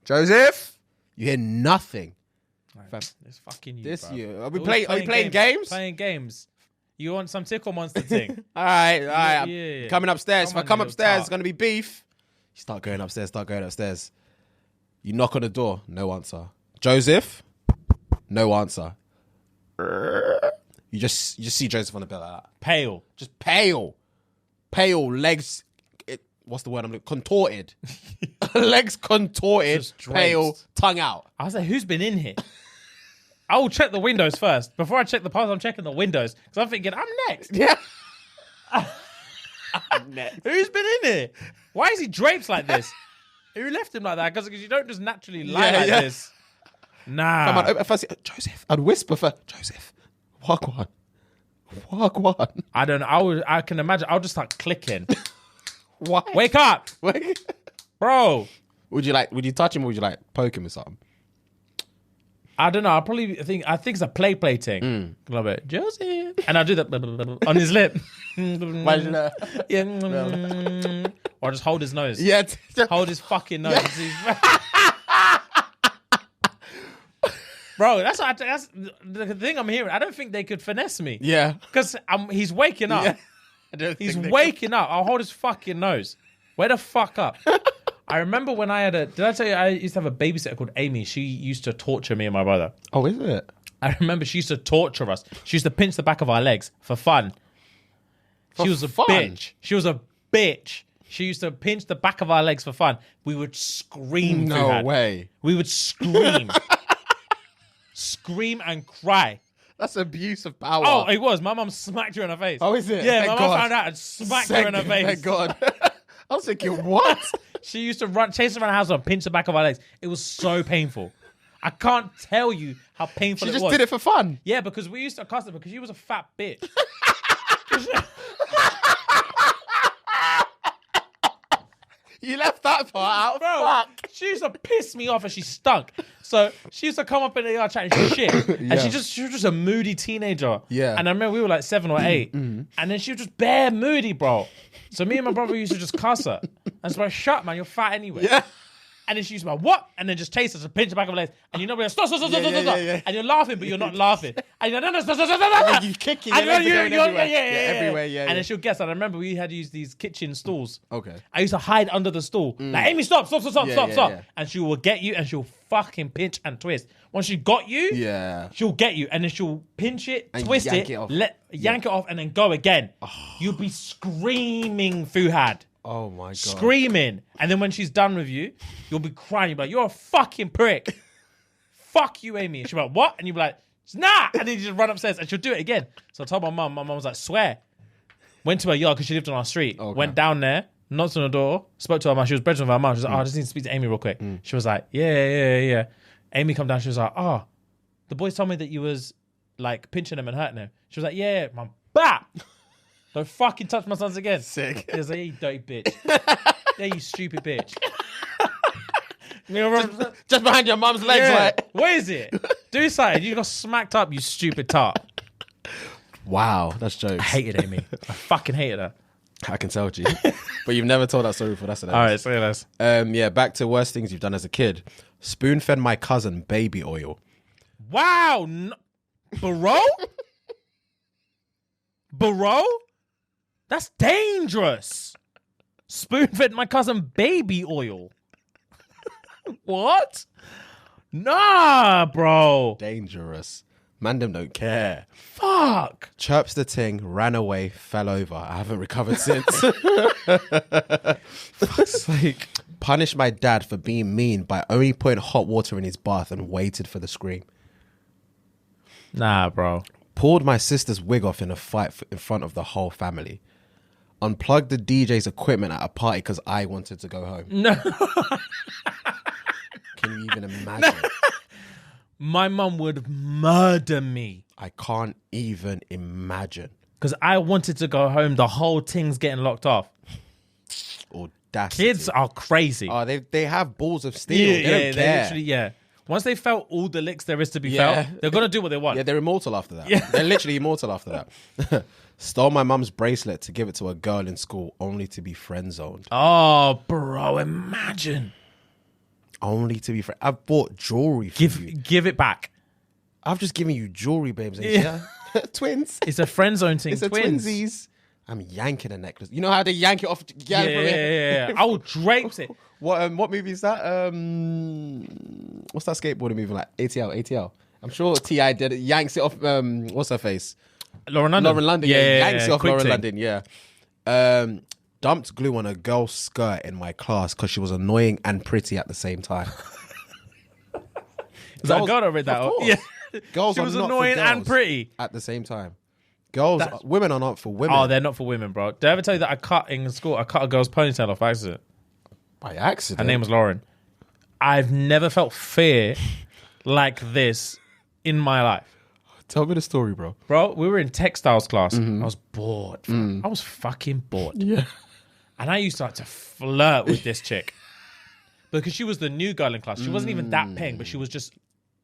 You hear nothing. Right, it's fucking you, This bruv. you. Are we playing games? Playing games. You want some tickle monster thing? All right. Yeah. Coming upstairs. If I come you little upstairs, tart. it's going to be beef. You start going upstairs. You knock on the door. No answer. Joseph? No answer. You just see Joseph on the bed like that. Pale. Just pale. Legs. What's the word I'm looking? Contorted. Legs contorted. Just draped. Pale. Tongue out. I was like, who's been in here? I will check the windows first. Before I check the pulse, I'm checking the windows. Because I'm thinking, I'm next. Yeah. I'm next. Who's been in here? Why is he draped like this? Who left him like that? Because you don't just naturally lie like this. Nah. Come on, first, Joseph. I'd whisper for Joseph. Walk one. I don't know. I can imagine. I'll just start clicking. Why? Wake up, bro. Would you touch him or would you like poke him or something? I don't know. I think it's a play thing. Love it, Josie. And I'll do that on his lip. Yeah. Or just hold his nose. Yeah. Hold his fucking nose. Bro, that's the thing I'm hearing. I don't think they could finesse me. Yeah. Because he's waking up. Yeah. He's waking up. I'll hold his fucking nose. Where the fuck up? I remember when I had did I tell you I used to have a babysitter called Amy? She used to torture me and my brother. Oh, is it? I remember she used to torture us. She used to pinch the back of our legs for fun. She was a bitch. She used to pinch the back of our legs for fun. We would scream. No way. We would scream. Scream and cry. That's abuse of power. Oh, it was. My mum smacked her in her face. Oh, is it? Yeah, Thank my mum God. found out and smacked her in her face. Thank God. I was thinking, what? She used to chase around the house and pinch the back of our legs. It was so painful. I can't tell you how painful She it was. just did it for fun. Yeah, because we used to cuss her because she was a fat bitch. You left that part out. Bro, Fuck. she used to piss me off and she stunk. So she used to come up in the yard chatting shit. And Yeah. she was just a moody teenager. Yeah. And I remember we were like 7 or 8. And then she was just bare moody, bro. So me and my brother used to just cuss her. And so I shut, man, you're fat anyway. Yeah. And then she used to be like, what? And then just chase us and pinch the back of her legs. And you know, we're like, stop. Yeah. And you're laughing, but you're not laughing. And you're like, no, stop. And you kick it. And Your legs are you're- going everywhere. yeah. Everywhere, yeah. And then she'll guess. And I remember we had to use these kitchen stools. Okay. I used to hide under the stool. Like, Amy, stop. Yeah. And she will get you and she'll fucking pinch and twist. Once she got you, Yeah. she'll get you. And then she'll pinch it, And twist yank it, it off. yank it off, and then go again. You'll be screaming, Fuhad. Oh my God. Screaming. And then when she's done with you, you'll be crying. You'll be like, you're a fucking prick. Fuck you, Amy. And she'll be like, what? And you'll be like, nah. And then you just run upstairs and she'll do it again. So I told my mum was like, swear. Went to her yard because she lived on our street. Okay. Went down there, knocked on the door, spoke to her mum. She was bridging with her mum. She was like, I just need to speak to Amy real quick. She was like, yeah. Amy come down. She was like, the boys told me that you was like pinching him and hurting him. She was like, yeah, mum. Bap! Don't fucking touch my sons again. Sick. He was like, yeah, you dirty bitch. Yeah, you stupid bitch. Just behind your mum's legs, Yeah. like. What is it? Do something. You got smacked up, you stupid tart. Wow, that's jokes. I hated Amy. I fucking hated her. I can tell you. But you've never told that story before. That's All right, say this. Yeah, back to worst things you've done as a kid. Spoon fed my cousin baby oil. Wow. Bro? Bro? That's dangerous. Spoon fed my cousin baby oil. What? Nah, bro. Dangerous. Man, them don't care. Fuck. Chirps the ting, ran away, fell over. I haven't recovered since. Fuck's sake. Punished my dad for being mean by only putting hot water in his bath and waited for the scream. Nah, bro. Pulled my sister's wig off in a fight in front of the whole family. Unplugged the DJ's equipment at a party because I wanted to go home. No. Can you even imagine? My mum would murder me I can't even imagine. because I wanted to go home. The whole thing's getting locked off. Or audacity. Kids are crazy. Oh, they have balls of steel. They don't care. Literally, once they felt all the licks there is to be Yeah. felt, they're gonna do what they want. Yeah, they're immortal after that. Yeah. They're literally immortal after that. Stole my mum's bracelet to give it to a girl in school, only to be friend zoned. Oh, bro, imagine. Only to be friend. I've bought jewelry for you. Give it back. I've just given you jewelry, babes. Yeah. Twins. It's a friend zone thing. It's a Twins. twinsies. I'm yanking a necklace. You know how they yank it off? Yeah. I will drape it. What movie is that? What's that skateboarding movie like? ATL. I'm sure T.I. did it. Yanks it off. What's her face? Lauren London. Yanks it off quick Lauren thing. London. Yeah. Dumped glue on a girl's skirt in my class because she was annoying and pretty at the same time. Is that a girl that read that? Of course. Yeah. Girls She are was not for annoying and girls pretty. at the same time. Women are not for women. Oh, they're not for women, bro. Did I ever tell you that I cut a girl's ponytail off by accident? By accident. Her name was Lauren. I've never felt fear like this in my life. Tell me the story, bro. Bro, we were in textiles class. I was bored. I was fucking bored. Yeah. And I used to like to flirt with this chick. Because she was the new girl in class. She wasn't even that peng, but she was just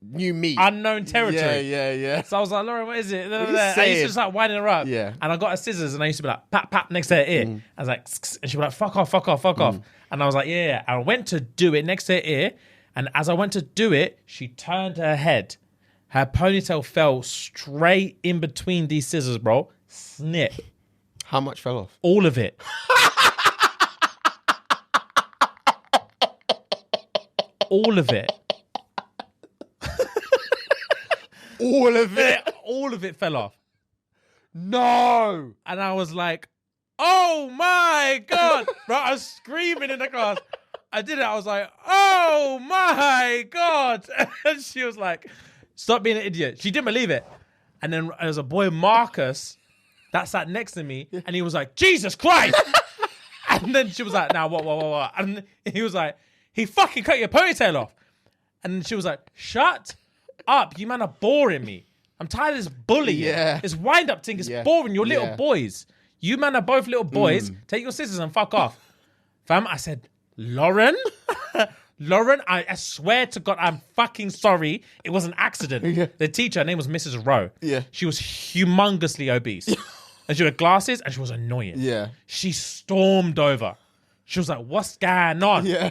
New meat. unknown territory. Yeah. So I was like, Lauren, what is it? you I used to saying? just like winding her up. Yeah. And I got her scissors and I used to be like, pat, pat, next to her ear. I was like, and she'd be like, fuck off. And I was like, yeah. And I went to do it next to her ear. And as I went to do it, she turned her head. Her ponytail fell straight in between these scissors, bro. Snip. How much fell off? All of it. All of it. All of it. All of it fell off. No. And I was like, oh my God. Bro, I was screaming in the class. I did it. I was like, oh my God. And she was like, stop being an idiot. She didn't believe it. And then there was a boy, Marcus, that sat next to me. And he was like, Jesus Christ. And then she was like, now what? And he was like, he fucking cut your ponytail off. And she was like, shut up. You man are boring me. I'm tired of this bullying. Yeah. This wind-up thing is Yeah. boring. You're little Yeah. boys. You man are both little boys. Take your scissors and fuck off. Fam, I said, Lauren? Lauren, I swear to God, I'm fucking sorry. It was an accident. Yeah. The teacher, her name was Mrs. Rowe. Yeah. She was humongously obese. And she had glasses and she was annoying. Yeah. She stormed over. She was like, what's going on? Yeah.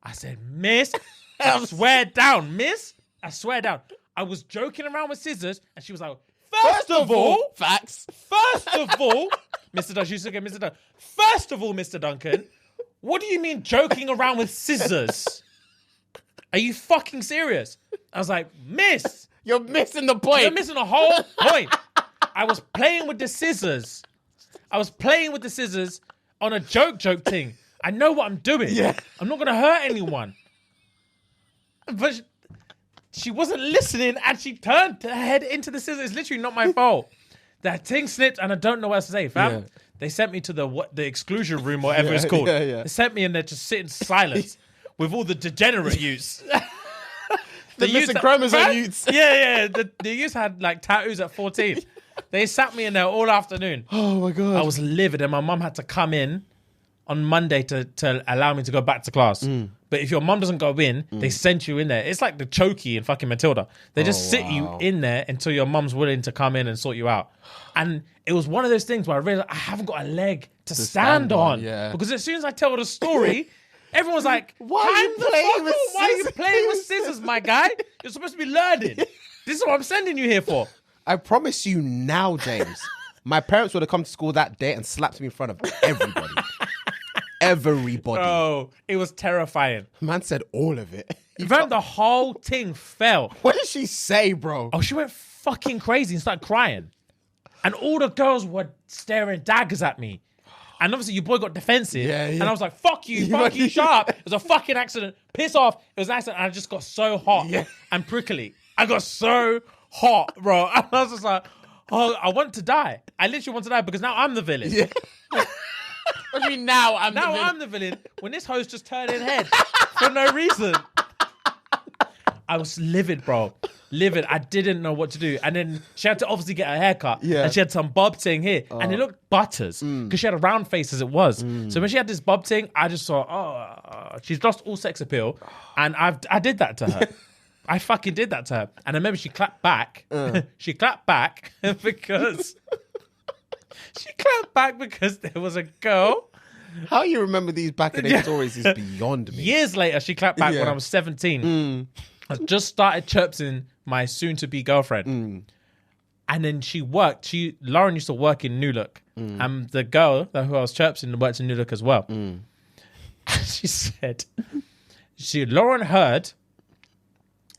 I said, miss, I swear down, miss. I swear down. I was joking around with scissors and she was like, first of all, facts. First of all, Mr. Duncan, she used to get Mr. Duncan. First of all, Mr. Duncan, what do you mean joking around with scissors? Are you fucking serious? I was like, miss, You're missing the point. you're missing the whole point. I was playing with the scissors. On a joke thing. I know what I'm doing. Yeah. I'm not going to hurt anyone. But she wasn't listening and she turned her head into the scissors. It's literally not my fault. That thing slipped and I don't know what else to say, fam. Yeah. They sent me to the exclusion room, whatever it's called. Yeah. They sent me in there to sit in silence with all the degenerate youths. The missing chromosome youths. Yeah. The youths had like tattoos at 14. They sat me in there all afternoon. Oh my God. I was livid and my mum had to come in on Monday to allow me to go back to class. But if your mum doesn't go in, they sent you in there. It's like the chokey in fucking Matilda. They just sit you in there until your mum's willing to come in and sort you out. And it was one of those things where I realized I haven't got a leg to stand on. yeah. Because as soon as I tell the story, everyone's like, Why are you playing with scissors, my guy? You're supposed to be learning. This is what I'm sending you here for. I promise you now, James, my parents would have come to school that day and slapped me in front of everybody. Everybody. Oh, it was terrifying. Man said all of it. Even the whole thing fell. What did she say, bro? Oh, she went fucking crazy and started crying. And all the girls were staring daggers at me. And obviously your boy got defensive. Yeah. And I was like, fuck you, shut up. It was a fucking accident. Piss off. It was an accident. And I just got so hot and prickly. I got so hot, bro. And I was just like, oh, I want to die. I literally want to die because now I'm the villain. Yeah. What do you mean now I'm the villain when this host just turned in head for no reason. I was livid, bro. livid. I didn't know what to do. And then she had to obviously get her haircut. Yeah. And she had some bob ting here. And it looked butters because she had a round face as it was. So when she had this bob ting, I just thought, she's lost all sex appeal. And I did that to her. I fucking did that to her. And I remember she clapped back. She clapped back because... She clapped back because there was a girl. How you remember these back in the stories is beyond me. Years later, she clapped back when I was 17. I just started chirping my soon-to-be girlfriend. And then she worked. Lauren used to work in New Look. And the girl who I was chirping worked in New Look as well. And she said, Lauren heard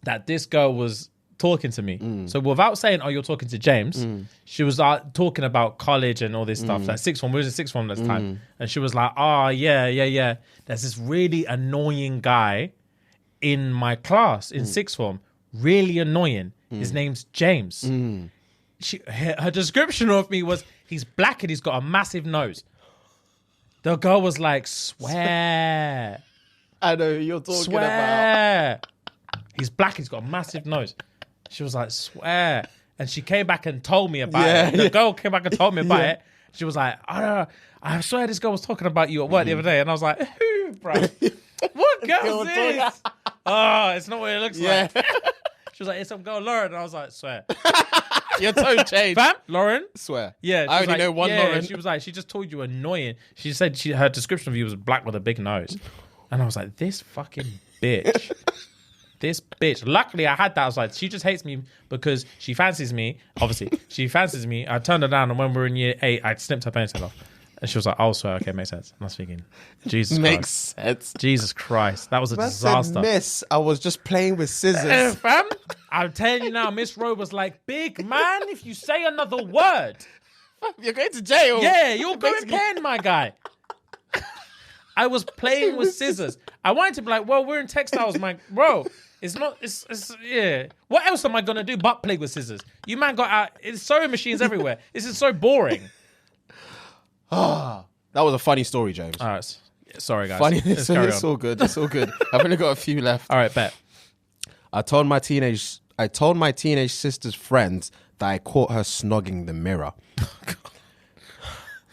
that this girl was talking to me. So without saying, "Oh, you're talking to James," she was talking about college and all this stuff. Like sixth form, we was in sixth form at this time, and she was like, "Oh, yeah. There's this really annoying guy in my class in sixth form. Really annoying. His name's James." Her description of me was, "He's black and he's got a massive nose." The girl was like, "Swear." I know who you're talking Swear. He's black. He's got a massive nose. She was like, "Swear." And she came back and told me about it. The girl came back and told me about it. She was like, I swear this girl was talking about you at work the other day. And I was like, who, bro? What girl is this? Oh, it's not what it looks like. She was like, it's some girl, Lauren. And I was like, swear. Your tone changed. Fam? Lauren? Swear. Yeah. I only know one Lauren. She was like, she just told you annoying. She said her description of you was black with a big nose. And I was like, this fucking bitch. This bitch. Luckily, I had that. I was like, she just hates me because she fancies me. Obviously, she fancies me. I turned her down, and when we were in year 8, I snipped her ponytail off. And she was like, "Oh, swear, okay, makes sense." And I was thinking, Jesus Makes Christ. sense. Jesus Christ. That was a I disaster. said, "Miss, I was just playing with scissors." Fam, I'm telling you now, Miss Rowe was like, "Big man, if you say another word, You're going to jail. yeah, you're going pen, my guy." I was playing with scissors. I wanted to be like, well, we're in textiles, man. Bro, it's not, it's yeah. What else am I going to do but play with scissors? You man got out, it's sewing machines everywhere. This is so boring. That was a funny story, James. All right. Sorry, guys. Funny. Let's carry It's on. all good. It's all good. I've only got a few left. All right, bet. I told my teenage sister's friends that I caught her snogging the mirror.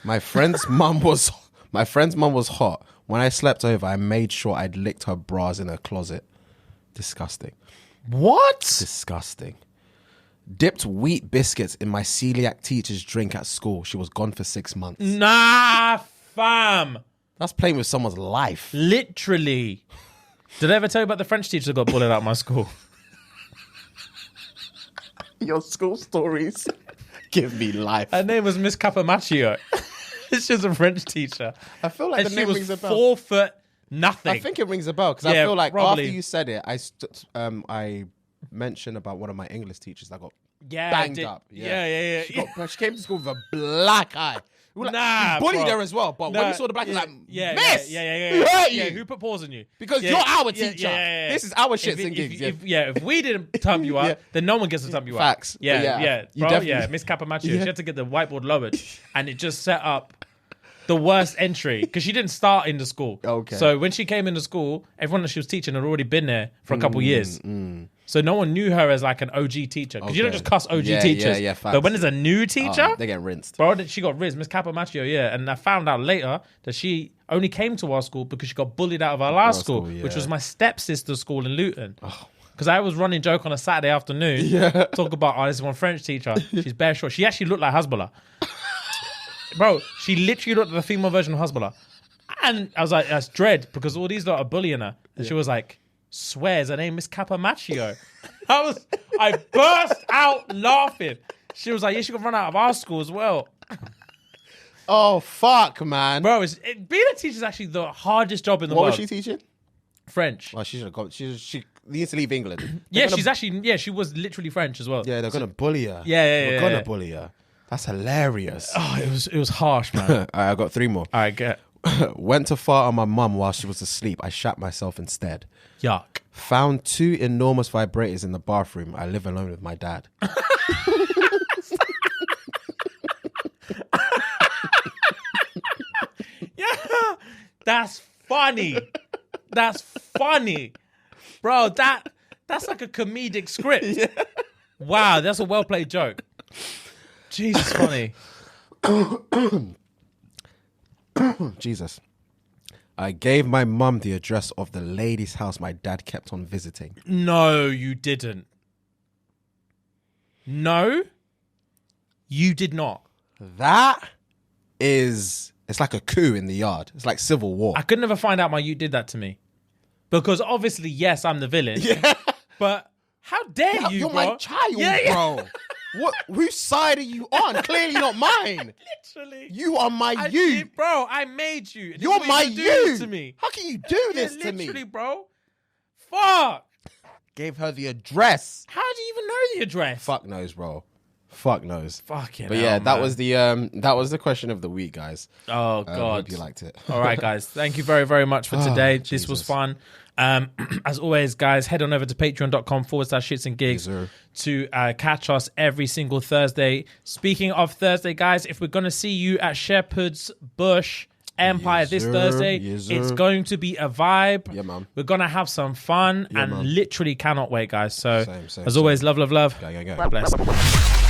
My friend's mum was hot. When I slept over, I made sure I'd licked her bras in her closet. Disgusting. What? Disgusting. Dipped wheat biscuits in my celiac teacher's drink at school. She was gone for 6 months. Nah, fam. That's playing with someone's life. Literally. Did I ever tell you about the French teacher that got bullied out of my school? Your school stories give me life. Her name was Miss Capamaccio. She's a French teacher. I feel like And the she name was rings a bell. 4 foot nothing. I think it rings a bell because I Yeah, feel like probably. after you said it, I mentioned about one of my English teachers that got yeah, banged I did. up. Yeah. She came to school with a black eye. We were like, Nah, we bullied bro. her as well, but when Nah, we saw the black, it was like, yeah, Miss, yeah. who hurt Yeah, you? who put paws on you? Because Yeah, you're our yeah, teacher. yeah. This is our shits and gigs. If we didn't thump you up, Yeah. then no one gets to thump you Facts. up. Yeah, But yeah, you bro, definitely- Miss Capamaccio, Yeah. she had to get the whiteboard lowered, and it just set up the worst entry because she didn't start in the school. Okay. So when she came into school, everyone that she was teaching had already been there for a couple years. So no one knew her as like an OG teacher because you don't Okay. just cuss OG Yeah, teachers. yeah, facts. But when there's a new teacher, They get rinsed. bro, she got riz, Miss Capamaccio, yeah. And I found out later that she only came to our school because she got bullied out of our last school, school, yeah. which was my stepsister's school in Luton. Because I was running joke on a Saturday afternoon, talk about, this is one French teacher. She's bare short. She actually looked like Hezbollah. Bro, she literally looked like the female version of Hezbollah. And I was like, that's dread because all these lot are bullying her. And she was like, swears her name is Capamaccio. I burst out laughing. She was like, yeah, she got run out of our school as well. Oh, fuck, man. Bro, being a teacher is actually the hardest job in the What world. was she teaching? French. Oh, she should have gone. She needs to leave England. Yeah, she was literally French as well. Yeah, they're going to bully her. Yeah, They're going to yeah. bully her. That's hilarious. Oh, it was harsh, man. All right, I got 3 more. All right, get Went to fart on my mum while she was asleep. I shat myself instead. yuck. Found 2 enormous vibrators in the bathroom. I live alone with my dad. Yeah, that's funny. That's funny, bro. That's like a comedic script. Wow, that's a well played joke. Jesus, funny. Jesus. I gave my mum the address of the lady's house my dad kept on visiting. No, you didn't. No, you did not. That is... It's like a coup in the yard. It's like civil war. I could never find out why you did that to me. Because obviously, yes, I'm the villain. Yeah. But how dare you, You're bro? my child, Yeah. bro. What? Whose side are you on? Clearly not mine. Literally. You are my I you. did, bro, I made you. This You're is what my you do you. to me. How can you do this to me? Literally, bro. Fuck. Gave her the address. How do you even know the address? Fuck knows, bro. Fuck knows. Fucking But hell, yeah, that man. was the question of the week, guys. Oh, I God. hope you liked it. All right, guys. Thank you very, very much for today. This was Jesus. fun. As always, guys, head on over to patreon.com/ShxtsnGigs Yes, sir. to catch us every single Thursday. Speaking of Thursday, guys, if we're going to see you at Shepherd's Bush Empire Yes, this sir. Thursday, Yes, sir. it's going to be a vibe. Yeah, man. We're going to have some fun and man. literally cannot wait, guys. So, Same, as always, love, love, love. Go, go, go. God bless.